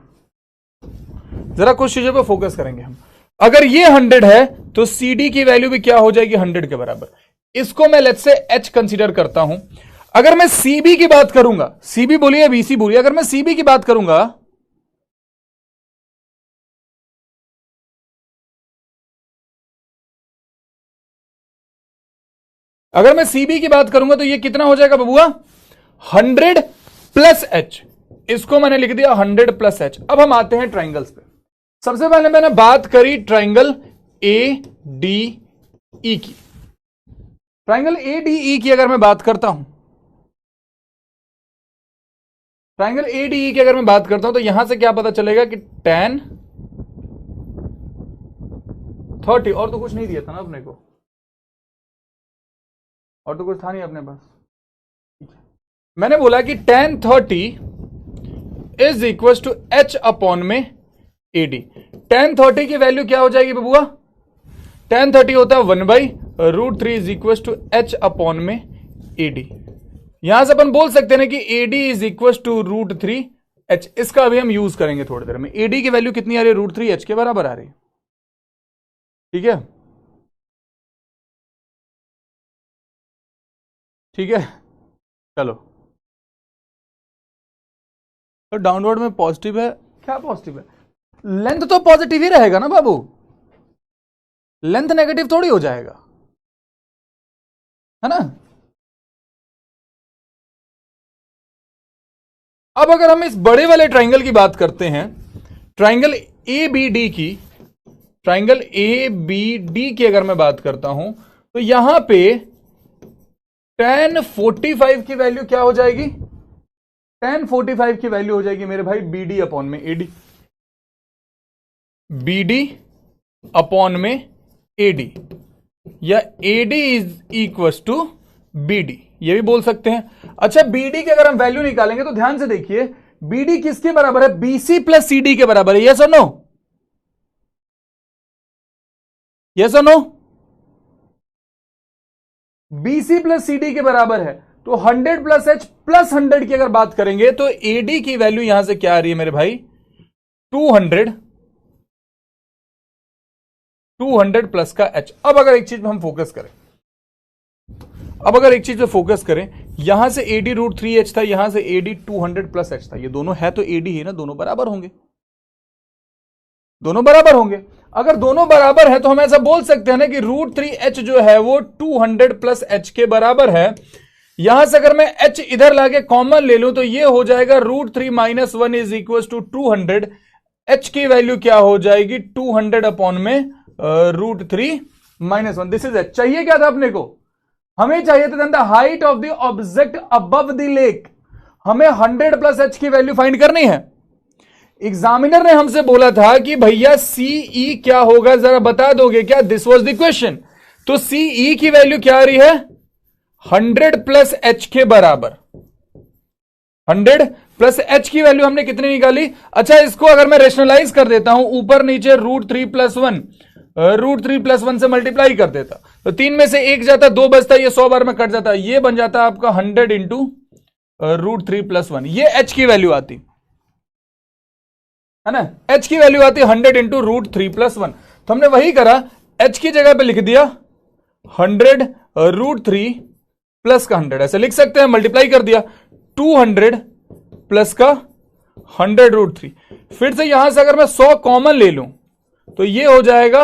जरा कुछ चीजों पे फोकस करेंगे हम। अगर ये 100 है तो CD की वैल्यू भी क्या हो जाएगी? 100 के बराबर। इसको मैं लेट्स से H कंसीडर करता हूं। अगर मैं CB की बात करूंगा, CB बोलिए BC बोलिए, अगर मैं CB की बात करूंगा, अगर मैं CB की बात करूंगा तो ये कितना हो जाएगा बबुआ? 100 प्लस H। इसको मैंने लिख दिया 100 प्लस H। अब हम आते हैं ट्राइंगल्स पे। सबसे पहले मैंने बात करी ट्राइंगल ADE की। ट्राइंगल ADE की अगर मैं बात करता हूं, ट्राइंगल ADE की अगर मैं बात करता हूं तो यहां से क्या पता चलेगा कि tan 30, और तो कुछ नहीं दिया था ना अपने को, और तो कुछ था नहीं अपने पास। मैंने बोला कि tan 30 is equal to H upon में AD। tan 30 की वैल्यू क्या हो जाएगी बबुआ? tan 30 होता है 1/√3 is equal to H upon में AD। यहां से अपन बोल सकते हैं कि AD is equal to √3H। इसका अभी हम यूज करेंगे थोड़ी देर में। AD की वैल्यू कितनी आ रही है? √3H के बराबर आ रही है, ठीक है, ठीक है। चलो, तो डाउनवर्ड में पॉजिटिव है, क्या पॉजिटिव है? लेंथ तो पॉजिटिव ही रहेगा ना बाबू, लेंथ नेगेटिव थोड़ी हो जाएगा, है ना। अब अगर हम इस बड़े वाले ट्राइंगल की बात करते हैं, ट्राइंगल ABD की, ट्राइंगल ABD की अगर मैं बात करता हूं तो यहां पे tan 45 की वैल्यू क्या हो जाएगी? tan 45 की वैल्यू हो जाएगी मेरे भाई BD अपॉन में AD। BD अपॉन में AD, या AD is equal to BD, ये भी बोल सकते हैं। अच्छा, BD की अगर हम वैल्यू निकालेंगे तो ध्यान से देखिए, BD किसके बराबर है? BC प्लस CD के बराबर है। यस और नो? यस और नो? BC प्लस CD के बराबर है, तो 100 प्लस H प्लस 100 की अगर बात करेंगे तो AD की वैल्यू यहां से क्या आ रही है मेरे भाई? 200 प्लस का H। अब अगर एक चीज पे हम फोकस करें, अब अगर एक चीज पे फोकस करें, यहां से AD √3H था, यहां से AD 200 प्लस H था। ये दोनों है तो AD है ना, दोनों बराबर होंगे, दोनों बराबर होंगे। अगर दोनों बराबर है तो हम ऐसा बोल सकते हैं ना कि √3H जो है वो 200 प्लस H के बराबर है। यहां से अगर मैं H इधर लाके कॉमन ले लूं तो ये हो जाएगा √3 - 1 इज इक्वल टू 200। H की वैल्यू क्या हो जाएगी? 200 अपॉन में √3 -1, दिस इज एच। चाहिए क्या था अपने को? हमें चाहिए था the height of the object above the lake. हमें 100 प्लस एच की वैल्यू फाइंड करनी है। एग्जामिनर ने हमसे बोला था कि भैया सीई क्या होगा जरा बता दोगे क्या? This was the question. तो सीई की वैल्यू क्या आ रही है? 100 प्लस एच के बराबर। 100 प्लस एच की वैल्यू हमने कितनी निकाली? अच्छा, इसको अगर मैं रेशनलाइज कर देता हूं, ऊपर नीचे √3+1, √3+1 से मल्टीप्लाई कर देता, तो 3 में से 1 जाता, 2 बचता, ये 100 बार में कट जाता, ये बन जाता आपका 100 इंटू √3+1। ये एच की वैल्यू आती है ना, एच की वैल्यू आती 100 इंटू √3+1। तो हमने वही करा, एच की जगह पे लिख दिया 100 √3 प्लस का 100, ऐसे लिख सकते हैं, मल्टीप्लाई कर दिया 200 प्लस का 100 √3। फिर से यहां से अगर मैं 100 कॉमन ले लूं तो ये हो जाएगा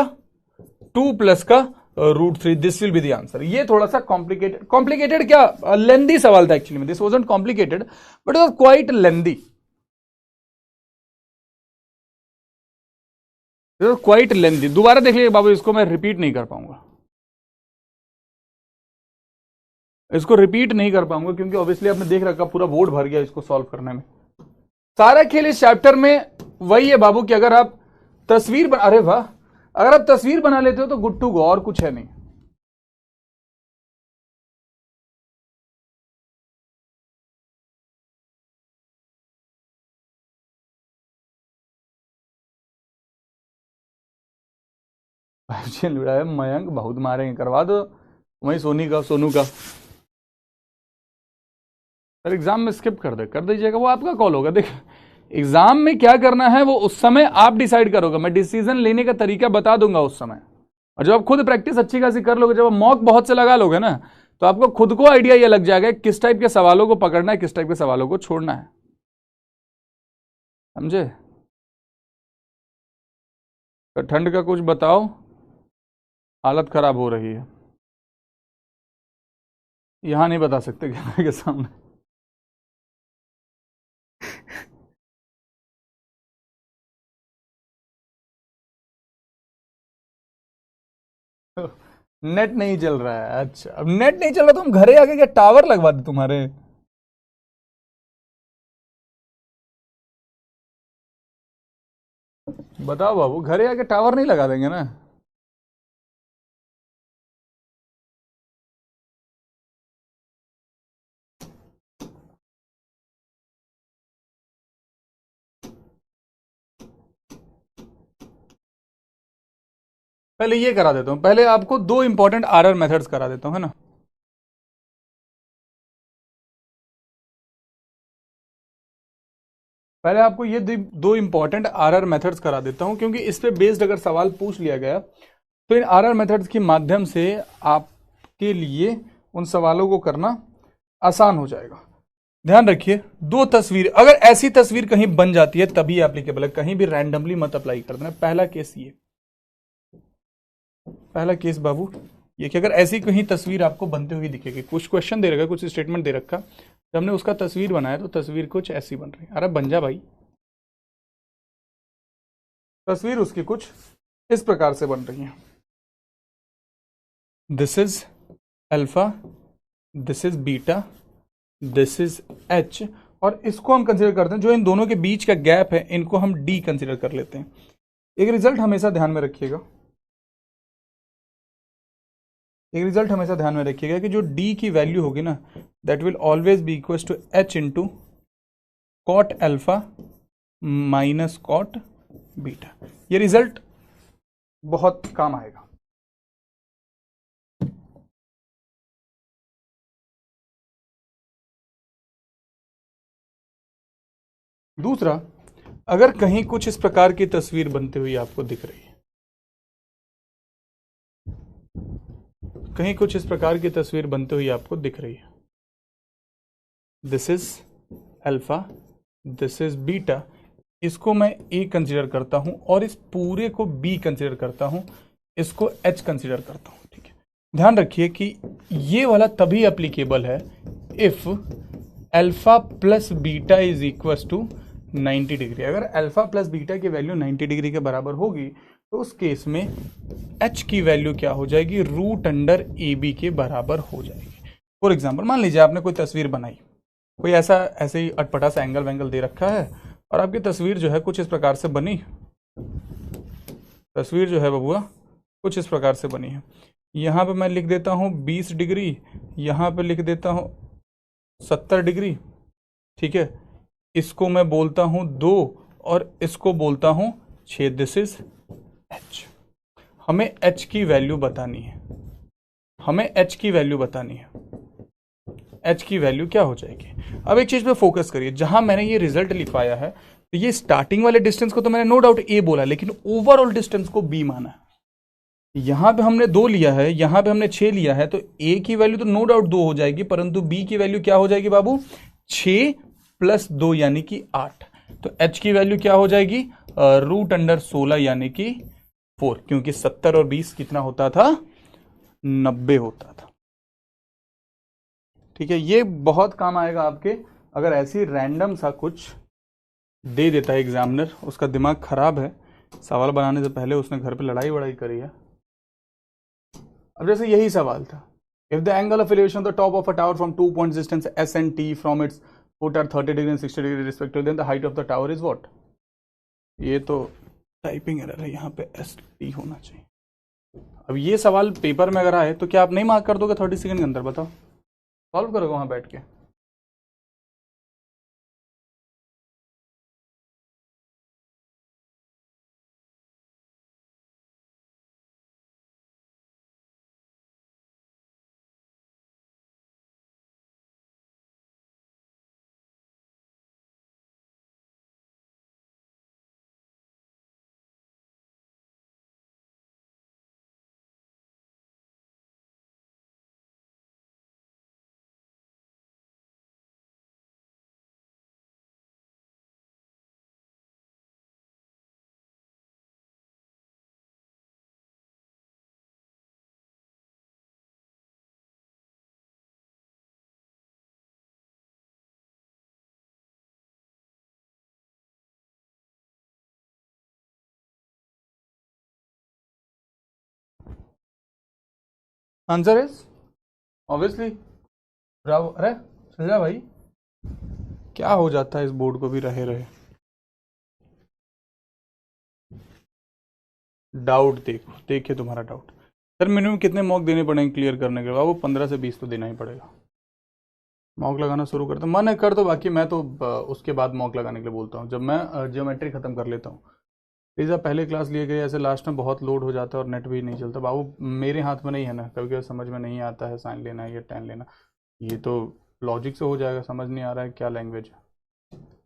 2 प्लस का √3। This will be the answer. ये थोड़ा सा कॉम्प्लिकेटेड क्या, लेंदी सवाल था एक्चुअली में। This wasn't complicated but it was quite lengthy, quite lengthy. दोबारा देख लीजिए बाबू, इसको मैं रिपीट नहीं कर पाऊंगा, इसको रिपीट नहीं कर पाऊंगा क्योंकि ऑब्वियसली आपने देख रखा पूरा बोर्ड भर गया इसको सॉल्व करने में। सारा खेल इस चैप्टर में वही है बाबू कि अगर आप तस्वीर अरे वाह, अगर आप तस्वीर बना लेते हो तो गुड टू गो, और कुछ है नहीं। मयंक बहुत मारेंगे, करवा दो वही सोनू का सर। एग्जाम में स्किप कर दीजिएगा, वो आपका कॉल होगा। देख, एग्जाम में क्या करना है वो उस समय आप डिसाइड करोगे, मैं डिसीजन लेने का तरीका बता दूंगा उस समय। और जब आप खुद प्रैक्टिस अच्छी खासी कर लोगे, जब आप मॉक बहुत से लगा लोगे ना, तो आपको खुद को आइडिया ये लग जाएगा किस टाइप के सवालों को पकड़ना है, किस टाइप के सवालों को छोड़ना है। समझे? तो ठंड का कुछ बताओ, हालत खराब हो रही है। यहां नहीं बता सकते कैमरे के सामने। नेट नहीं चल रहा है? अच्छा, अब नेट नहीं चल रहा तो हम घरे आके क्या टावर लगवा दे तुम्हारे? बताओ बाबू, घरे आके टावर नहीं लगा देंगे ना? पहले ये करा देता हूं, पहले आपको 2 इंपॉर्टेंट आरआर मेथड्स करा देता हूं, है ना। पहले आपको ये 2 इंपॉर्टेंट आरआर मेथड्स करा देता हूं, क्योंकि इस पे बेस्ड अगर सवाल पूछ लिया गया तो इन आरआर मेथड्स के माध्यम से आपके लिए उन सवालों को करना आसान हो जाएगा। ध्यान रखिए, 2 तस्वीर, अगर ऐसी तस्वीर कहीं बन जाती है तभी एप्लीकेबल है, कहीं भी रैंडमली मत अप्लाई कर देना। पहला केस ये, पहला केस बाबू ये कि अगर ऐसी कहीं तस्वीर आपको बनते हुए दिखेगी, कुछ क्वेश्चन दे रखा, कुछ स्टेटमेंट दे रखा, जब हमने उसका तस्वीर बनाया तो तस्वीर कुछ ऐसी बन रही है। अरे बन जा भाई, तस्वीर उसकी कुछ इस प्रकार से बन रही है। This is alpha, this is beta, this is H, और इसको हम कंसीडर करते हैं, जो इन दोनों के बीच का गैप है इनको हम डी कंसीडर कर लेते हैं। एक रिजल्ट हमेशा ध्यान में रखिएगा, एक रिजल्ट हमेशा ध्यान में रखिएगा कि जो डी की वैल्यू होगी ना, that will always be equal to H into cot alpha minus cot beta. ये रिजल्ट बहुत काम आएगा। दूसरा, अगर कहीं कुछ इस प्रकार की तस्वीर बनती हुई आपको दिख रही है, कहीं कुछ इस प्रकार की तस्वीर बनती हुई आपको दिख रही है, this is alpha, this is beta, इसको मैं ए कंसीडर करता हूं और इस पूरे को बी कंसीडर करता हूं, इसको एच कंसीडर करता हूं। ठीक है, ध्यान रखिए कि ये वाला तभी एप्लीकेबल है if alpha plus beta is equal to 90 degree. अगर अल्फा प्लस बीटा की वैल्यू 90 डिग्री के बराबर होगी तो उस केस में एच की वैल्यू क्या हो जाएगी, रूट अंडर ए बी के बराबर हो जाएगी। फॉर एग्जाम्पल मान लीजिए आपने कोई तस्वीर बनाई, कोई ऐसे ही अटपटा सा एंगल वैंगल दे रखा है और आपकी तस्वीर जो है कुछ इस प्रकार से बनी, तस्वीर जो है बबुआ कुछ इस प्रकार से बनी है। यहाँ पे मैं लिख देता हूँ 20 डिग्री, यहाँ पे लिख देता हूँ 70 डिग्री, ठीक है। इसको मैं बोलता हूँ 2 और इसको बोलता हूँ 6। This is H. हमें एच की वैल्यू बतानी है, हमें एच की वैल्यू बतानी है। एच की वैल्यू क्या हो जाएगी। अब एक चीज पे फोकस करिए, जहां मैंने ये रिजल्ट लिखवाया है तो ये स्टार्टिंग वाले डिस्टेंस को तो मैंने नो डाउट ए बोला, लेकिन ओवरऑल डिस्टेंस को बी माना है। यहां पे हमने 2 लिया है, यहां पे हमने 6 लिया है, तो ए की वैल्यू तो नो डाउट 2 हो जाएगी, परंतु बी की वैल्यू क्या हो जाएगी बाबू, 6 + 2 यानी कि 8। तो एच की वैल्यू क्या हो जाएगी, रूट अंडर 16 यानी कि 4, क्योंकि 70 और 20 कितना होता था, 90 होता था। ठीक है, ये बहुत काम आएगा आपके, अगर ऐसी रैंडम सा कुछ दे देता है एग्जामिनर, उसका दिमाग खराब है, सवाल बनाने से पहले उसने घर पे लड़ाई वड़ाई करी है। अब जैसे यही सवाल था, if the angle of elevation of the top of a tower from 2 points distance S and T from its foot are 30 degree and 60 degree respectively, then the height of the tower is what. ये तो typing error है, यहाँ पे S T होना चाहिए। अब ये सवाल पेपर में अगर आए तो क्या आप नहीं मार्क कर दोगे 30 सेकंड के अंदर, बताओ, सॉल्व करोगे वहां बैठ के। Answer is obviously Bravo. अरे सजा भाई, क्या हो जाता है इस बोर्ड को भी रहे रहे। डाउट देखो, देखिए तुम्हारा डाउट। सर मिनिमम कितने मॉक देने पड़ेंगे क्लियर करने के बाद, वो 15 से 20 तो देना ही पड़ेगा। मॉक लगाना शुरू करते मन है कर, तो बाकी मैं तो उसके बाद मॉक लगाने के लिए बोलता हूँ, जब मैं ज्योमेट्री खत्म कर लेता हूँ। प्लीज़ आप पहले क्लास लिए गए, ऐसे लास्ट में बहुत लोड हो जाता है और नेट भी नहीं चलता। बाबू मेरे हाथ में नहीं है ना, कभी कभी समझ में नहीं आता है साइन लेना है या टेन लेना, ये तो लॉजिक से हो जाएगा, समझ नहीं आ रहा है क्या लैंग्वेज है,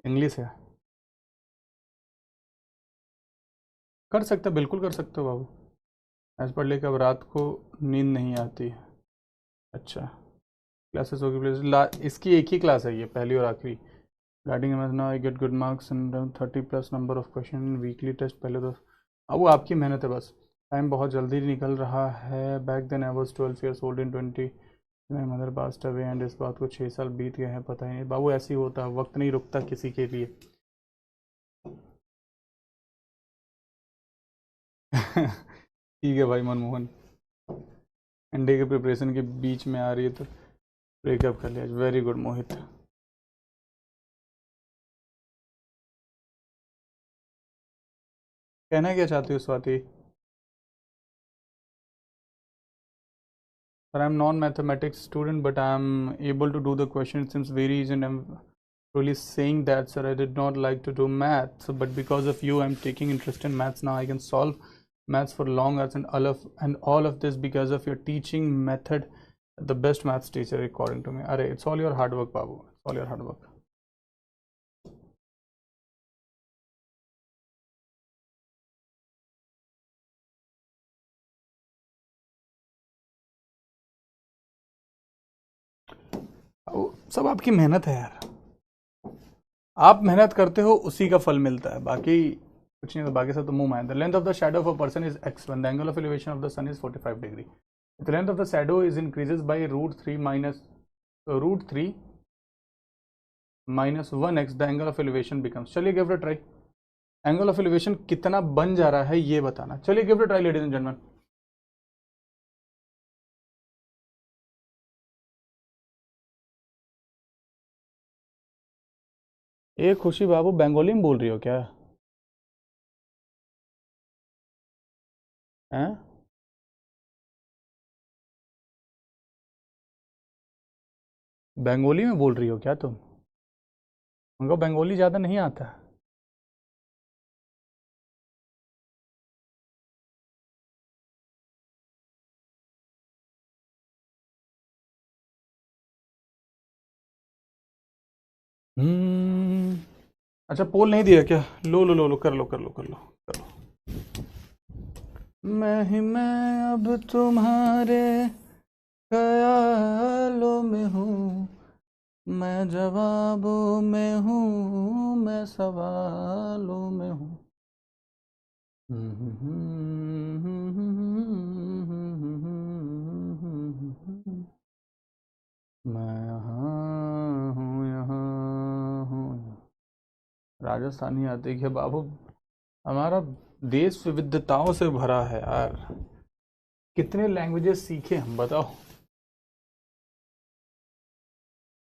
इंग्लिश है। कर सकते, बिल्कुल कर सकते हो बाबू। ऐसे पढ़ लेकर अब रात को नींद नहीं आती है। अच्छा, क्लासेस होगी प्लीज। इसकी एक ही क्लास है ये, पहली और आखिरी। Guarding now I get good marks and 30+ number of question weekly test. पहले तो अब वो आपकी मेहनत है बस। टाइम बहुत जल्दी निकल रहा है। Back then I was 12 years old in 20 my mother passed away and इस बात को 6 साल बीत गए हैं, पता ही नहीं। बाबू ऐसे ही होता है, वक्त नहीं रुकता किसी के लिए। ठीक है भाई मनमोहन, अंडे के प्रिपरेशन के बीच में आ रही है तो ब्रेकअप कर लिया। वेरी गुड मोहित। कहना क्या चाहती हो Swati? But I'm non-mathematics student, but I'm able to do the question. It seems very easy, and I'm really saying that, sir. I did not like to do maths, but because of you, I'm taking interest in maths now. I can solve maths for long hours, and all of this because of your teaching method. The best maths teacher, according to me. Arey, it's all your hard work, Babu. It's all your hard work. सब आपकी मेहनत है यार, आप मेहनत करते हो उसी का फल मिलता है, बाकी कुछ नहीं। तो बाकी सब तो मुंह में। The length of the shadow of a person is x when the angle of elevation of the sun is 45 degree. The length of the shadow is increases by √3 minus √3 -1x the angle of elevation becomes. चलिए give it a try. Angle of elevation कितना बन जा रहा है ये बताना। चलिए give it a try ladies and gentleman. ए खुशी बाबू बंगाली में बोल रही हो क्या? हैं? बंगाली में बोल रही हो क्या तुम? उनको बंगाली ज़्यादा नहीं आता। अच्छा पोल नहीं दिया क्या? लो लो लो लो कर लो कर लो कर लो कर लो। मैं अब तुम्हारे ख्यालों में हूँ, मैं जवाबों में हूँ, मैं सवालों में हूँ। मैं यहाँ हूँ, यहाँ हूँ। राजस्थानी आती है बाबू। हमारा देश विविधताओं से भरा है यार। कितने लैंग्वेजेस सीखे हम बताओ?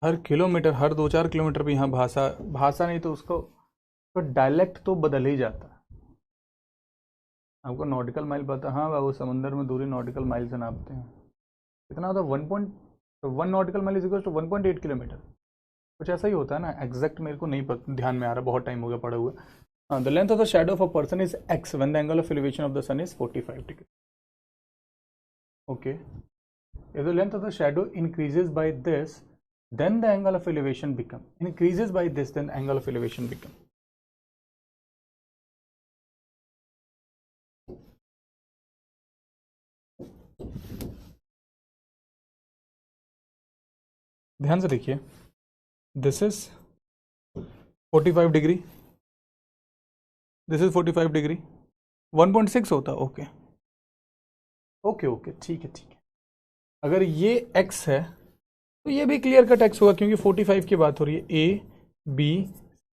हर किलोमीटर, हर 2-4 किलोमीटर पे यहाँ भाषा, भाषा नहीं तो उसको तो डायलेक्ट तो बदल ही जाता है। आपको नॉटिकल माइल पता? हाँ बाबू, समंदर में दूरी नॉटिकल माइल से नापते हैं। कितना होता है? 1.1 nautical mile is equal to 1.8 kilometre. कुछ ऐसा ही होता है ना, एग्जैक्ट मेरे को नहीं ध्यान में आ रहा, बहुत टाइम हो गया पड़ा हुआ। The length of the shadow of a person is x when the angle of elevation of the sun is 45 degree. Okay, if the length of the shadow increases by this, then the angle of elevation become increases by this, then the angle of elevation become। ध्यान से देखिए, this is 45 degree, this is 45 degree, 1.6 होता। Okay okay okay, ठीक है ठीक है। अगर ये x है तो ये भी क्लियर कट x होगा, क्योंकि 45 की बात हो रही है। A B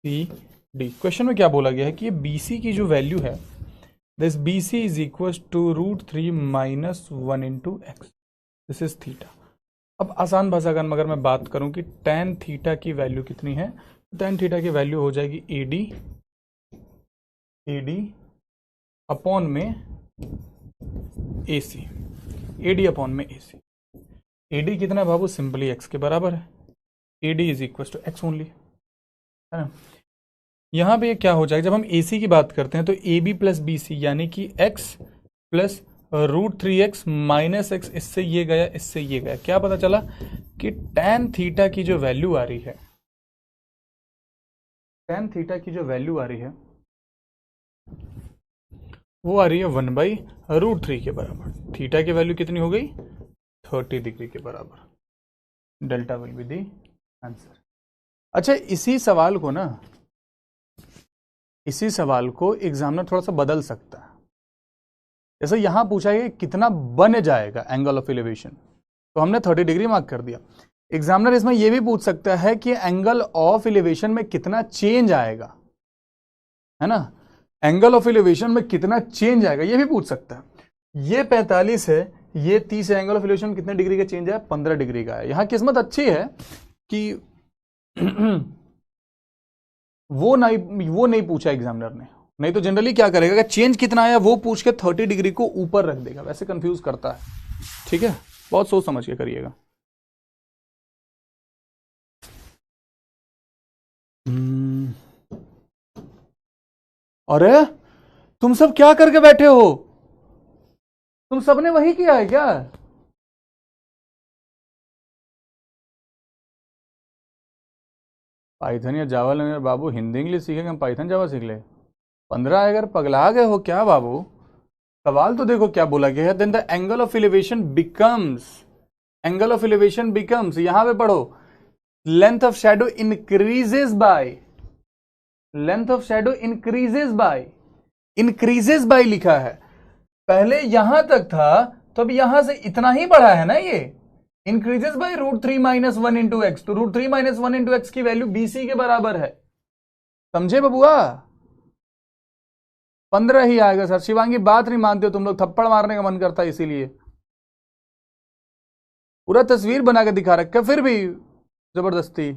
C D। Question में क्या बोला गया है कि ये BC की जो वैल्यू है, this BC is equal to √3 - 1 × x, this is theta. अब आसान भाषा का अगर मैं बात करूं कि tan थीटा की वैल्यू कितनी है, tan थीटा की वैल्यू हो जाएगी AD अपॉन में AC। AD अपॉन में AC। AD कितना है बाबू? सिंपली x के बराबर है। AD is equal to x only, है ना। यहाँ पे क्या हो जाएगा, जब हम AC की बात करते हैं तो AB प्लस BC यानी कि x plus √3x minus x, इससे ये गया, इससे ये गया। क्या पता चला कि tan थीटा की जो वैल्यू आ रही है, tan थीटा की जो वैल्यू आ रही है वो आ रही है 1/√3 के बराबर। थीटा की वैल्यू कितनी हो गई? 30 डिग्री के बराबर। Delta will be the answer. अच्छा, इसी सवाल को एग्जामिनर थोड़ा सा बदल सकता है। जैसे यहां पूछा है कितना बन जाएगा एंगल ऑफ एलिवेशन, तो हमने 30 डिग्री मार्क कर दिया। एग्जामिनर इसमें यह भी पूछ सकता है कि एंगल ऑफ एलिवेशन में कितना चेंज आएगा, है ना। एंगल ऑफ एलिवेशन में कितना चेंज आएगा ये भी पूछ सकता है। ये 45 है, ये 30 है, एंगल ऑफ एलिवेशन में कितने डिग्री का चेंज है? 15 डिग्री का है। यहां किस्मत अच्छी है कि वो नहीं पूछा एग्जामिनर ने, नहीं तो जनरली क्या करेगा कि चेंज कितना आया वो पूछ के 30 डिग्री को ऊपर रख देगा, वैसे कंफ्यूज करता है। ठीक है, बहुत सोच समझ के करिएगा। अरे तुम सब क्या करके बैठे हो? तुम सबने वही किया है क्या? पाइथन या जावा लेंगे बाबू, हिंदी इंग्लिश सीखेंगे, हम पाइथन जावा सीख ले। 15 अगर पगला गए हो क्या बाबू? सवाल तो देखो क्या बोला गया है। Then the angle of elevation becomes, angle of elevation becomes, यहां पे पढ़ो, length of shadow increases by, length of shadow increases by, increases by लिखा है। पहले यहां तक था तो अब यहां से इतना ही बढ़ा है ना ये, इंक्रीजेस बाय √3 - 1 × x, तो √3 - 1 × x की वैल्यू BC के बराबर है, समझे बबुआ? 15 ही आएगा सर। शिवांगी बात नहीं मानते हो तुम लोग, थप्पड़ मारने का मन करता है इसीलिए। पूरा तस्वीर बना के दिखा रखा फिर भी जबरदस्ती।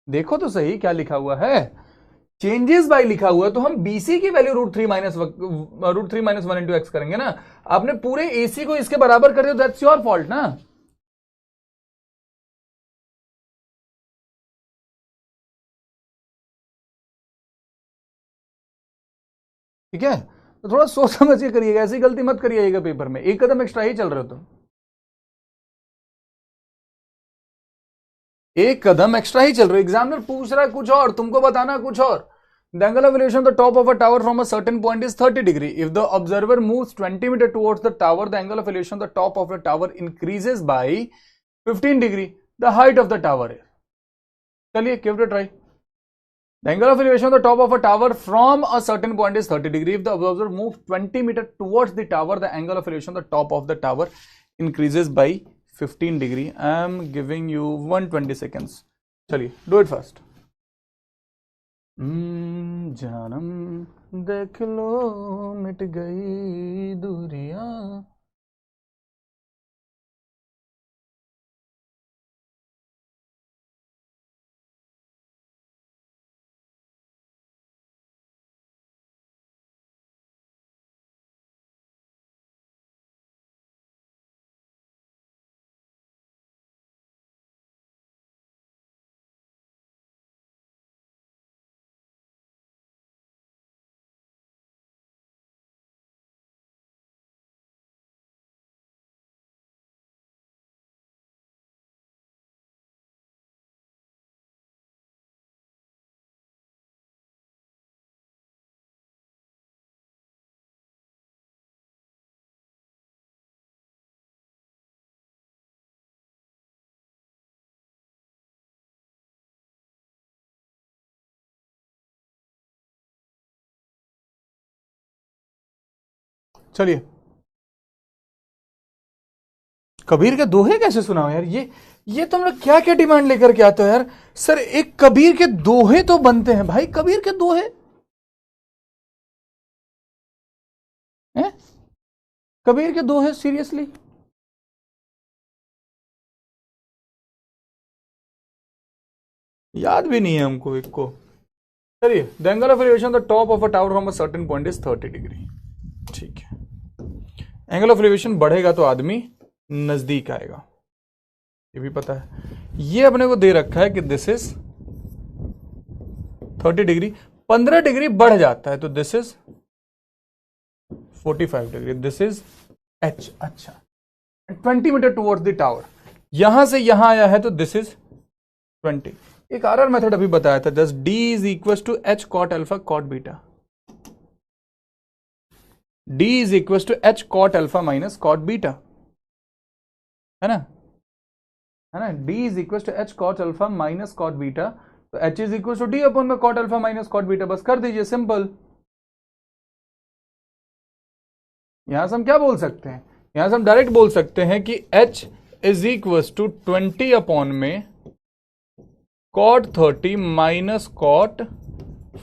देखो तो सही क्या लिखा हुआ है, चेंजेस बाय लिखा हुआ है, तो हम BC की वैल्यू √3 - 1 × x करेंगे ना। आपने पूरे AC को इसके बराबर कर दिया, दैट्स योर फॉल्ट ना। ठीक है, तो थोड़ा सोच समझ के करिएगा, ऐसी गलती मत करिएगा पेपर में, एक कदम एक्स्ट्रा ही चल रहे हो तुम, एक कदम एक्स्ट्रा ही चल रहे हो। एग्जामिनर पूछ रहा है कुछ और, तुमको बताना कुछ और। The angle of elevation of the top of a tower from a certain point is 30 degree. If the observer moves 20 meter towards the tower, the angle of elevation of the top of the tower increases by 15 degree. The height of the tower is. चलिए give it a try. The angle of elevation of the top of a tower from a certain point is 30 degree. If the observer moves 20 meter towards the tower, the angle of elevation of the top of the tower increases by 15 degree. I am giving you 120 seconds. चलिए do it first. जानम देख लो मिट गई दूरियां। चलिए, कबीर के दोहे कैसे सुनाओ यार, ये तुम लोग क्या क्या डिमांड लेकर के आते हो यार। सर एक कबीर के दोहे तो बनते हैं भाई, कबीर के दोहे हैं? कबीर के दोहे सीरियसली? याद भी नहीं है हमको एक को। चलिए, the angle of elevation the top of a tower from a certain point is 30 degree. ठीक है, एंगल ऑफ एलिवेशन बढ़ेगा तो आदमी नजदीक आएगा, ये भी पता है। ये अपने को दे रखा है कि दिस इज 30 डिग्री, 15 डिग्री बढ़ जाता है तो this is 45 degree, this is H। अच्छा, 20 मीटर टुवर्ड्स द टावर, यहां से यहां आया है तो दिस इज 20। एक RR मेथड अभी बताया था, just D is equal to H cot alpha cot beta, D is equal to H cot alpha minus cot beta, है ना, है ना। D is equal to H cot alpha minus cot beta, तो H is equal to D upon में cot alpha minus cot beta, बस कर दीजिए simple. यहां से हम क्या बोल सकते हैं, यहां से हम डायरेक्ट बोल सकते हैं कि H is equal to 20 upon में कॉट 30 माइनस कॉट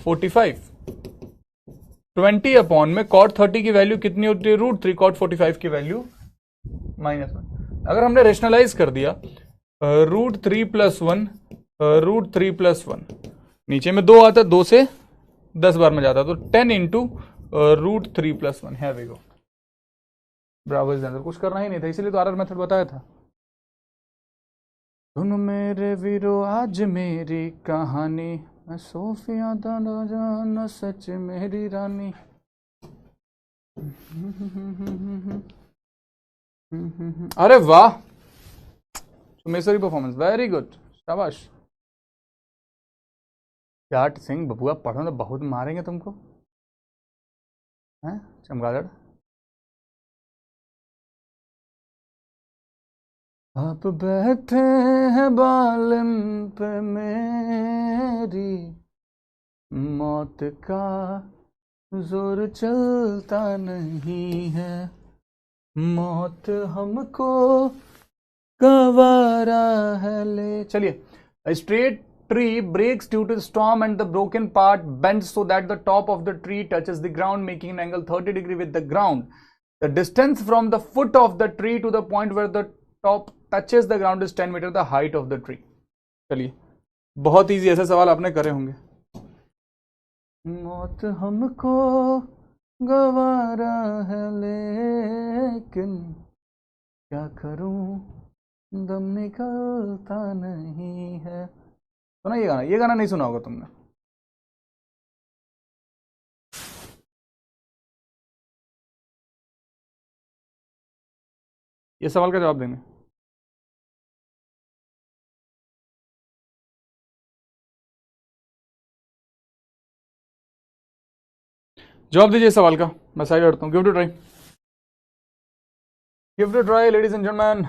45। 20 अपॉन में कॉट 30 की वैल्यू कितनी होती है, √3, कॉट 45 की वैल्यू -1। अगर हमने रेशनलाइज कर दिया, √3 + 1, √3 + 1, नीचे में 2 आता है, 2 से 10 बार में जाता है, तो 10 इंटू √3 + 1 है। वी गो, बराबर आंसर। कुछ करना ही नहीं था, इसीलिए तो RR मेथड बताया था। सुन मेरे वीरो आज मेरी कहानी, मैं सोफिया दा जाना सच मेरी रानी। अरे वाह, सुमेश्वरी परफॉर्मेंस, वेरी गुड, शाबाश। जाट सिंह बबुआ, पढ़ो तो बहुत मारेंगे तुमको, हैं चमगादड़। आप बैठे हैं बालन पे मेरी, मौत का जोर चलता नहीं है, मौत हमको गवारा है ले। चलिए, straight tree breaks due to storm and the broken part bends so that the top of the tree touches the ground, making an angle 30 degree with the ground. The distance from the foot of the tree to the point where the top touches the ground is 10 meter, the height of the tree. चलिए, बहुत easy ऐसे सवाल आपने करे होंगे। मौत हमको गवारा है लेकिन क्या करूं, दम निकलता नहीं है। सुना ये गाना नहीं सुना होगा तुमने। ये सवाल का जवाब देंगे। जवाब दीजिए सवाल का, मैं साइड हटता हूं। Give to try ladies and gentleman.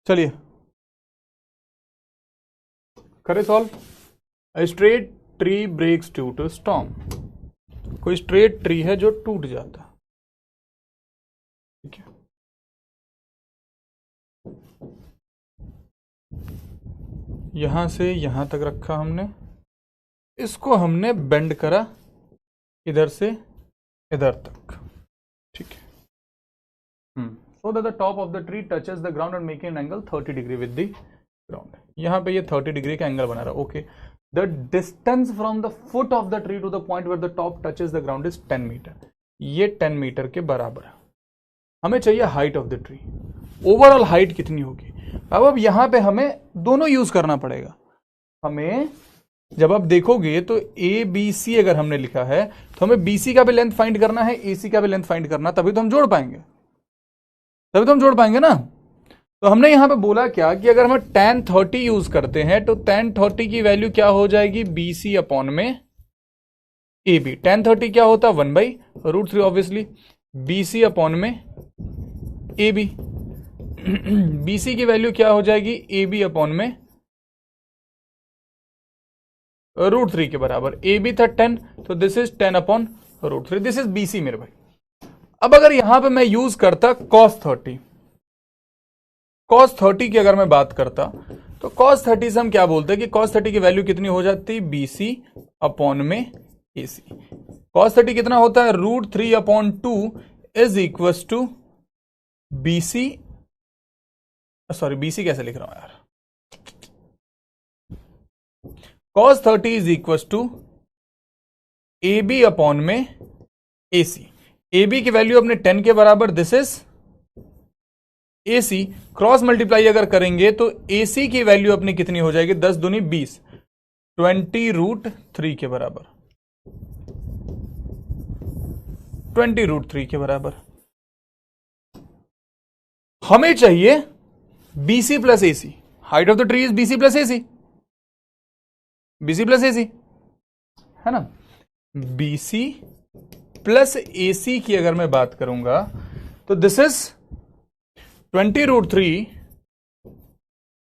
चलिए करें solve. Straight tree breaks due to storm. कोई स्ट्रेट ट्री है जो टूट जाता है, ठीक है। यहां से यहां तक रखा हमने, इसको हमने बेंड करा इधर से इधर तक, ठीक है। So that the top of the tree touches the ground and making an angle 30 degree with the ground. यहाँ पे ये 30 डिग्री का एंगल बना रहा है, okay. The distance from the foot of the tree to the point where the top touches the ground is 10 metre. ये 10 metre के बराबर है। हमें चाहिए height of the tree. Overall height कितनी होगी? अब यहाँ पे हमें दोनों यूज करना पड़ेगा। हमें जब आप देखोगे तो ए बी सी अगर हमने लिखा है तो हमें बीसी का भी लेंथ फाइंड करना है, एसी का भी लेंथ फाइंड करना, तभी तो हम जोड़ पाएंगे ना। तो हमने यहां पे बोला क्या कि अगर हम tan 30 यूज करते हैं तो tan 30 की वैल्यू क्या हो जाएगी, BC अपॉन में AB। tan 30 क्या होता है, 1/√3 ऑब्वियसली, BC अपॉन में AB। BC की वैल्यू क्या हो जाएगी, AB अपॉन में √3 के बराबर। AB था 10, तो this is 10 upon √3, this is BC मेरे भाई। अब अगर यहां पे मैं यूज करता cos 30 की अगर मैं बात करता तो cos 30 से हम क्या बोलते हैं कि cos 30 की वैल्यू कितनी हो जाती, BC अपॉन में AC। cos 30 कितना होता है, √3 upon 2 is equal to BC, sorry BC कैसे लिख रहा हूं यार, cos 30 is equal to AB upon में AC। AB की वैल्यू अपने 10 के बराबर, this is AC। Cross multiply अगर करेंगे तो AC की वैल्यू अपनी कितनी हो जाएगी, 10 दूनी 20, 20√3 के बराबर, 20√3 के बराबर। हमें चाहिए BC plus AC। Height of the tree is BC plus AC, BC plus AC है ना। BC प्लस AC की अगर मैं बात करूंगा तो दिस इज 20√3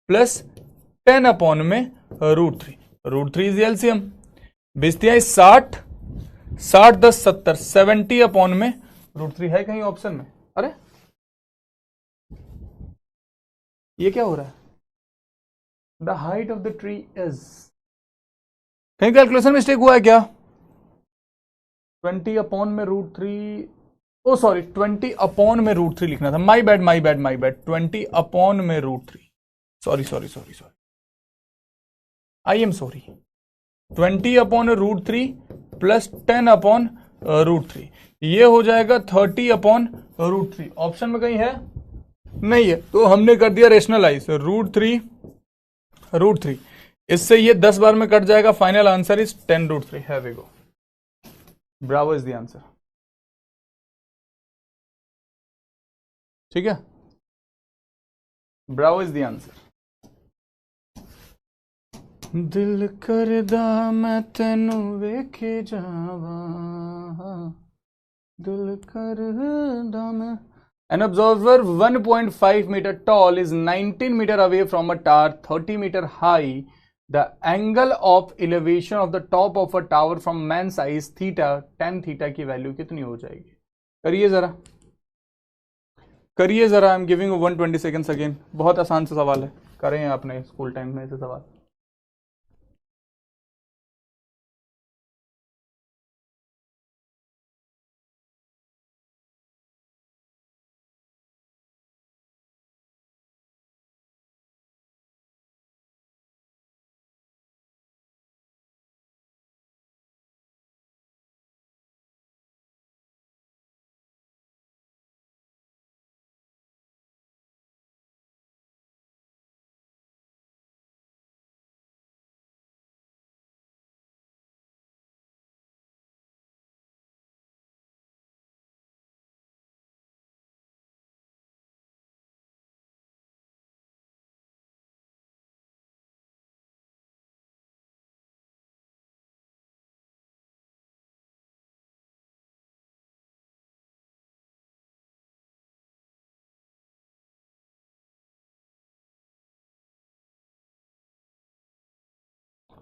प्लस 10 अपॉन में √3। √3 इज एलसीएम, 60 10 70, 70 अपॉन में √3 है कहीं ऑप्शन में? अरे ये क्या हो रहा है, the height of the tree is, कहीं कैलकुलेशन मिस्टेक हुआ है क्या? 20 अपॉन में √3, ओ सॉरी 20 अपॉन में √3 लिखना था, माई बैड 20 अपॉन में √3, sorry I am sorry. 20 upon √3 plus 10 upon √3, ये हो जाएगा 30 अपॉन √3। ऑप्शन में कहीं है? नहीं है, तो हमने कर दिया रेशनलाइज, √3 इससे ये 10 बार में कट जाएगा. Final answer is 10√3. Here we go. Bravo is the answer. ठीक है, ब्रावो इज द आंसर. दिल करदा मैं तेनू वेखे जावा, दिल करदा मैं. An observer 1.5 meter tall is 19 meter away from a tower 30 meter high. The angle of elevation of the top of a tower from man's eyes theta tan theta की value कितनी हो जाएगी? करिए जरा, करिए जरा. आई एम गिविंग 120 सेकेंड्स अगेन. बहुत आसान सा सवाल है, करें आपने स्कूल टाइम में ऐसे सवाल.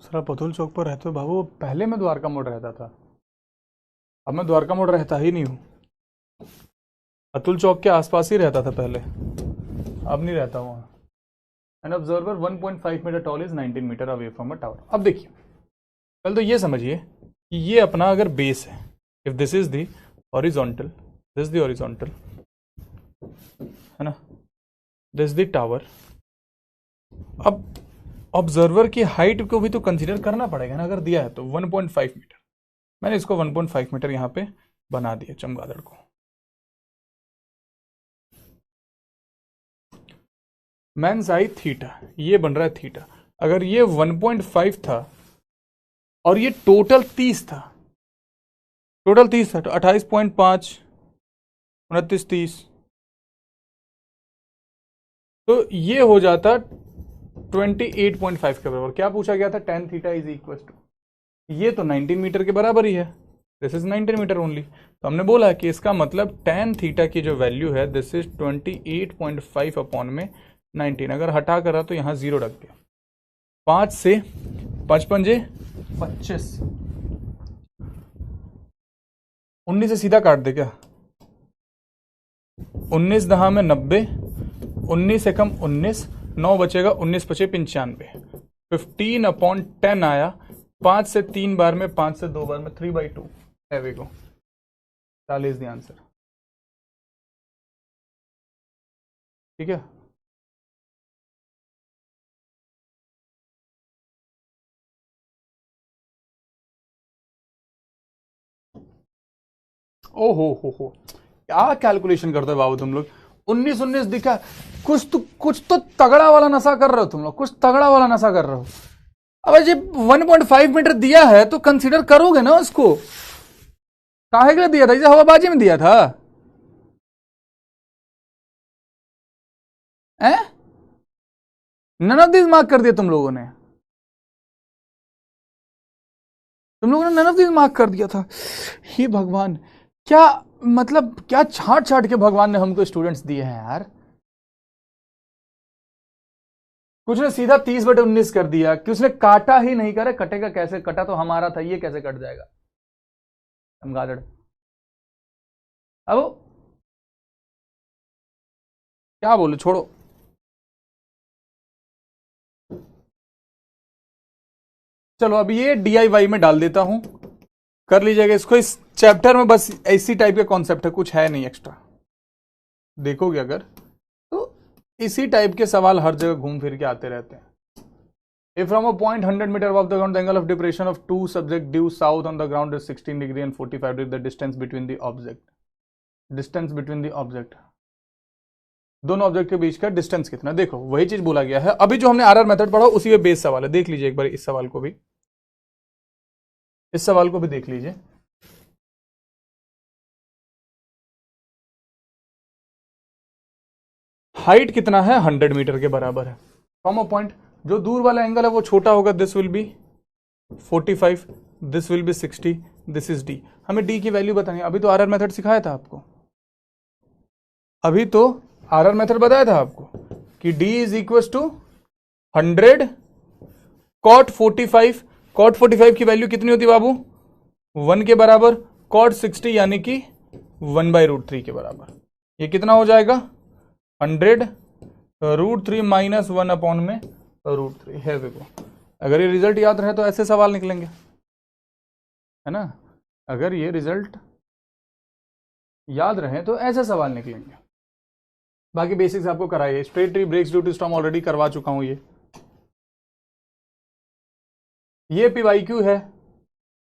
सर आप अतुल चौक पर रहते हो बाबू. पहले मैं द्वारका मोड़ रहता था, अब मैं द्वारका मोड़ रहता ही नहीं हूँ. अतुल चौक के आसपास ही रहता था पहले, अब नहीं रहता हूँ. An observer 1.5 metre tall is 19 metre away from a tower. अब देखिए, पहले तो ये समझिए कि ये अपना अगर बेस है, if this is the horizontal, this the horizontal है ना, दिस द टावर. अब ऑब्जर्वर की हाइट को भी तो कंसीडर करना पड़ेगा ना. अगर दिया है तो 1.5 मीटर, मैंने इसको 1.5 मीटर यहां पे बना दिया चमगादड़ को. मैंस आई थीटा, ये बन रहा है थीटा. अगर ये 1.5 था और ये टोटल 30 था, टोटल 30 था, तो 28.5 29 30, तो ये हो जाता 28.5 के बराबर. क्या पूछा गया था? tan theta is equal to, ये तो 19 मीटर के बराबर ही है. This is 19 metre only. तो हमने बोला कि इसका मतलब tan थीटा की जो वैल्यू है दिस इज 28.5 अपॉन में 19. अगर हटा करा तो यहां 0 रख दिया. 5 से 5 पंजे 25, 19 से सीधा काट दे क्या? 19 दहा में 90, 19 एकम 19, 9 बचेगा, 19 पचे 95. 15/10 आया. 5 से 3 बार में, 5 से 2 बार में, 3/2. है वी गो. 40 the answer. ठीक है, ओ हो क्या कैलकुलेशन करते हो बाबू तुम लोग. 19 दिखा, कुछ तो तगड़ा वाला नशा कर रहे हो तुम लोग, कुछ तगड़ा वाला नशा कर रहे हो. अब जब 1.5 मीटर दिया है तो कंसीडर करोगे ना उसको. काहे के लिए दिया था? इसे हवाबाजी में दिया था. नन ऑफ दिस मार्क कर दिया तुम लोगों ने, नन ऑफ दिस मार्क कर दिया था. हे भगवान, क्या मतलब, क्या छाट छाट के भगवान ने हमको स्टूडेंट्स दिए हैं यार. कुछ ने सीधा 30/19 कर दिया कि उसने काटा ही नहीं. करे कटेगा कैसे? कटा तो हमारा था, ये कैसे कट जाएगा? चमगादड़. अब क्या बोले, छोड़ो. चलो अब ये DIY में डाल देता हूं, कर लीजिएगा इसको. इस चैप्टर में बस इसी टाइप के कॉन्सेप्ट है, कुछ है नहीं एक्स्ट्रा. देखोगे अगर तो इसी टाइप के सवाल हर जगह घूम फिर के आते रहते हैं. If from a point 100 meter above the ground, the angle of depression of two subjects due south on the ground is 16 degree and 45 degree, the distance between the object. दोनों ऑब्जेक्ट के बीच का डिस्टेंस कितना, देखो वही चीज बोला गया है। अभी जो हमने आरआर मेथड पढ़ा उसी पे बेस सवाल है, देख लीजिए एक बार इस सवाल को भी, इस सवाल को भी देख लीजिए। हाइट कितना है, 100 मीटर के बराबर है। कॉमा पॉइंट, जो दूर वाला एंगल है वो छोटा होगा, this will be 45, this will be 60, this is D. हमें डी की वैल्यू बतानी है। अभी तो आरआर मेथड सिखाया था आपको, अभी तो आरआर मेथड बताया था आपको कि D is equal to 100 cot 45। Cot 45 की वैल्यू कितनी होती है बाबू, 1 के बराबर, कॉट 60 यानी कि 1/√3 के बराबर। ये कितना हो जाएगा, 100√3 माइनस 1 अपॉन में √3 है। देखो अगर ये रिजल्ट याद रहे तो ऐसे सवाल निकलेंगे, है ना, अगर ये रिजल्ट याद रहे तो ऐसे सवाल निकलेंगे। बाकी बेसिक्स आपको कराइए, straight tree breaks due to storm already करवा चुका हूं। ये PYQ है,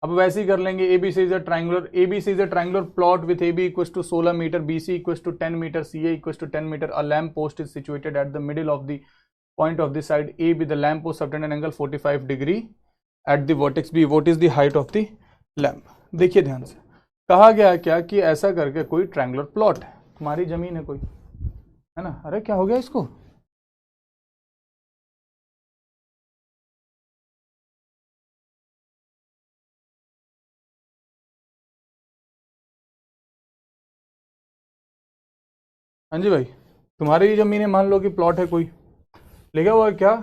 अब वैसे ही कर लेंगे। ABC is a triangular plot with AB equal to 16 metre, BC equal to 10 metre, CA equal to 10 metre. A lamp post is situated at the middle of the point of the side A with the lamp post subtend an angle 45 degree at the vertex B. What is the height of the lamp? देखिए ध्यान से, कहा गया क्या कि ऐसा करके कोई ट्रायंगुलर प्लॉट है, तुम्हारी जमीन है कोई, है ना। अरे क्या हो गया इसको, हाँ जी भाई, तुम्हारी ही जमीन है, मान लो कि प्लॉट है कोई, लिखा हुआ क्या,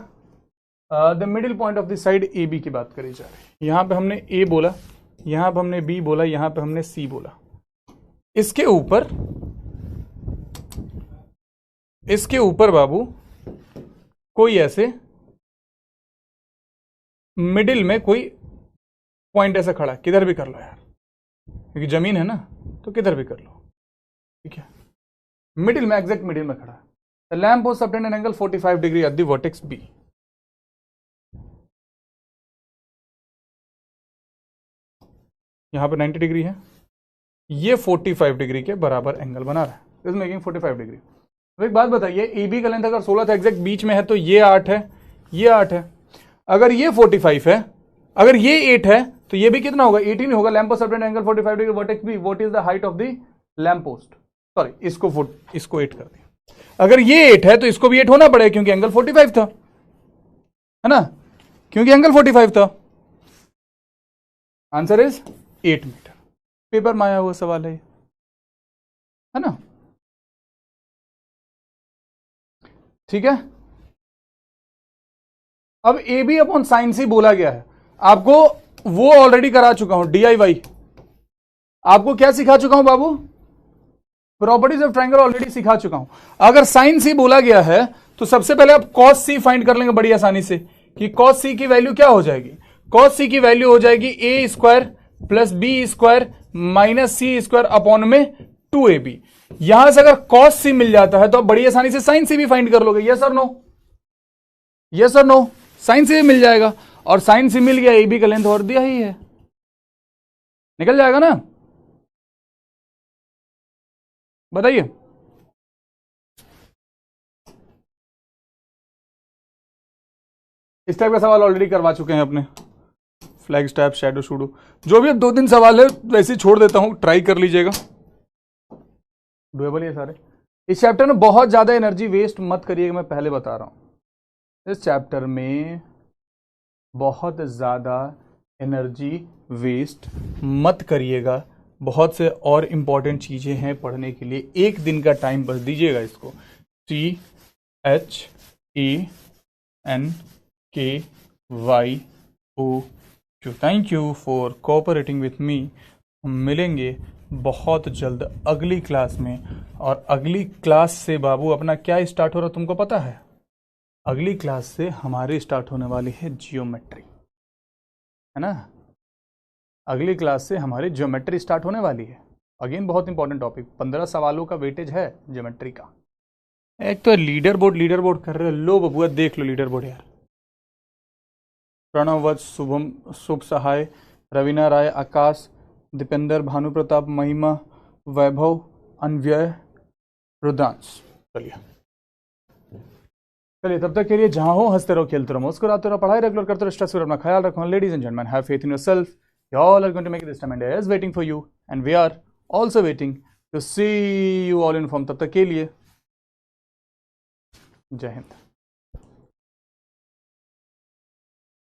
the middle point of the side AB की बात करी जा रही है। यहां पे हमने A बोला, यहां पे हमने B बोला, यहां पे हमने C बोला। इसके ऊपर बाबू कोई ऐसे मिडिल में कोई पॉइंट ऐसा खड़ा है, किधर भी कर लो यार, क्योंकि जमीन है ना तो किधर भी कर लो, ठीक है। मिडिल में, एग्जैक्ट मिडिल में खड़ा है। Lamp post subtend an angle 45 degree at the vertex B। यहां पे 90 डिग्री है, ये 45 डिग्री के बराबर एंगल बना रहा है, इज मेकिंग 45 डिग्री। तो एक बात बताइए, AB का लेंथ अगर 16 था, एग्जैक्ट बीच में है, तो ये 8 है, ये 8 है। अगर ये 45 है, अगर ये 8 है, तो ये भी कितना होगा, 18 होगा। Lamp post subtend angle 45 degree vertex B। What is the height of the lamp post, sorry इसको 8 कर दिया। अगर ये 8 है तो इसको भी 8 होना पड़ेगा, क्योंकि एंगल 45 था, है ना, क्योंकि एंगल 45 था। Answer is 8 metre. पेपर में आया हुआ सवाल है ना, ठीक है। अब AB अपॉन साइन C बोला गया है, आपको वो ऑलरेडी करा चुका हूं, DIY। आपको क्या सिखा चुका हूं बाबू, प्रॉपर्टीज ऑफ ट्रायंगल ऑलरेडी सिखा चुका हूं। अगर साइन C बोला गया है तो सबसे पहले आप cos C फाइंड कर लेंगे बड़ी आसानी से, कि cos C की वैल्यू क्या हो जाएगी, cos C की वैल्यू हो जाएगी A² plus B² minus C² upon में 2AB। यहां से अगर cos C मिल जाता है तो आप बड़ी आसानी से साइन C भी फाइंड कर लोगे। यस और नो, यस और नो, साइन C भी मिल जाएगा, और साइन C मिल गया, AB का लेंथ और दिया ही है, निकल जाएगा ना। बताइए, इस टाइप का सवाल ऑलरेडी करवा चुके हैं अपने, फ्लैग स्टैप, शैडो शूडो, जो भी। अब 2-3 सवाल है वैसे ही छोड़ देता हूं, ट्राई कर लीजिएगा, डुएबल ये सारे। इस चैप्टर में बहुत ज्यादा एनर्जी वेस्ट मत करिएगा, मैं पहले बता रहा हूं, इस चैप्टर में बहुत ज्यादा एनर्जी वेस्ट मत करिएगा। बहुत से और इंपॉर्टेंट चीजें हैं पढ़ने के लिए, एक दिन का टाइम बस दीजिएगा इसको। CHENKYOQ, thank you for cooperating with me. हम मिलेंगे बहुत जल्द अगली क्लास में, और अगली क्लास से बाबू अपना क्या स्टार्ट हो रहा तुमको पता है, अगली क्लास से हमारी स्टार्ट होने वाली है जियोमेट्री, है ना। अगली क्लास से हमारी ज्योमेट्री स्टार्ट होने वाली है। अगेन बहुत इंपॉर्टेंट टॉपिक, 15 सवालों का वेटेज है ज्योमेट्री का। एक तो लीडर बोर्ड कर रहे, लो बबुआ देख लो लीडर बोर्ड यार। प्रणव वत्स, शुभम, शुभ सहाय, रवीना राय, आकाश, दीपेंद्र, भानु प्रताप, महिमा, वैभव, अन्वय, रुद्रांश। चलिए। चलिए तब तक के लिए जहां हो हंसते रहो, खेलते रहो, मुस्कुराते रहो, पढ़ाई रेगुलर करते रहो, स्ट्रेस फ्री अपना ख्याल रखो। Ladies and gentleman, have faith in yourself, you all are going to make this time, India is waiting for you and we are also waiting to see you all in form. तब तक के लिए जय हिंद।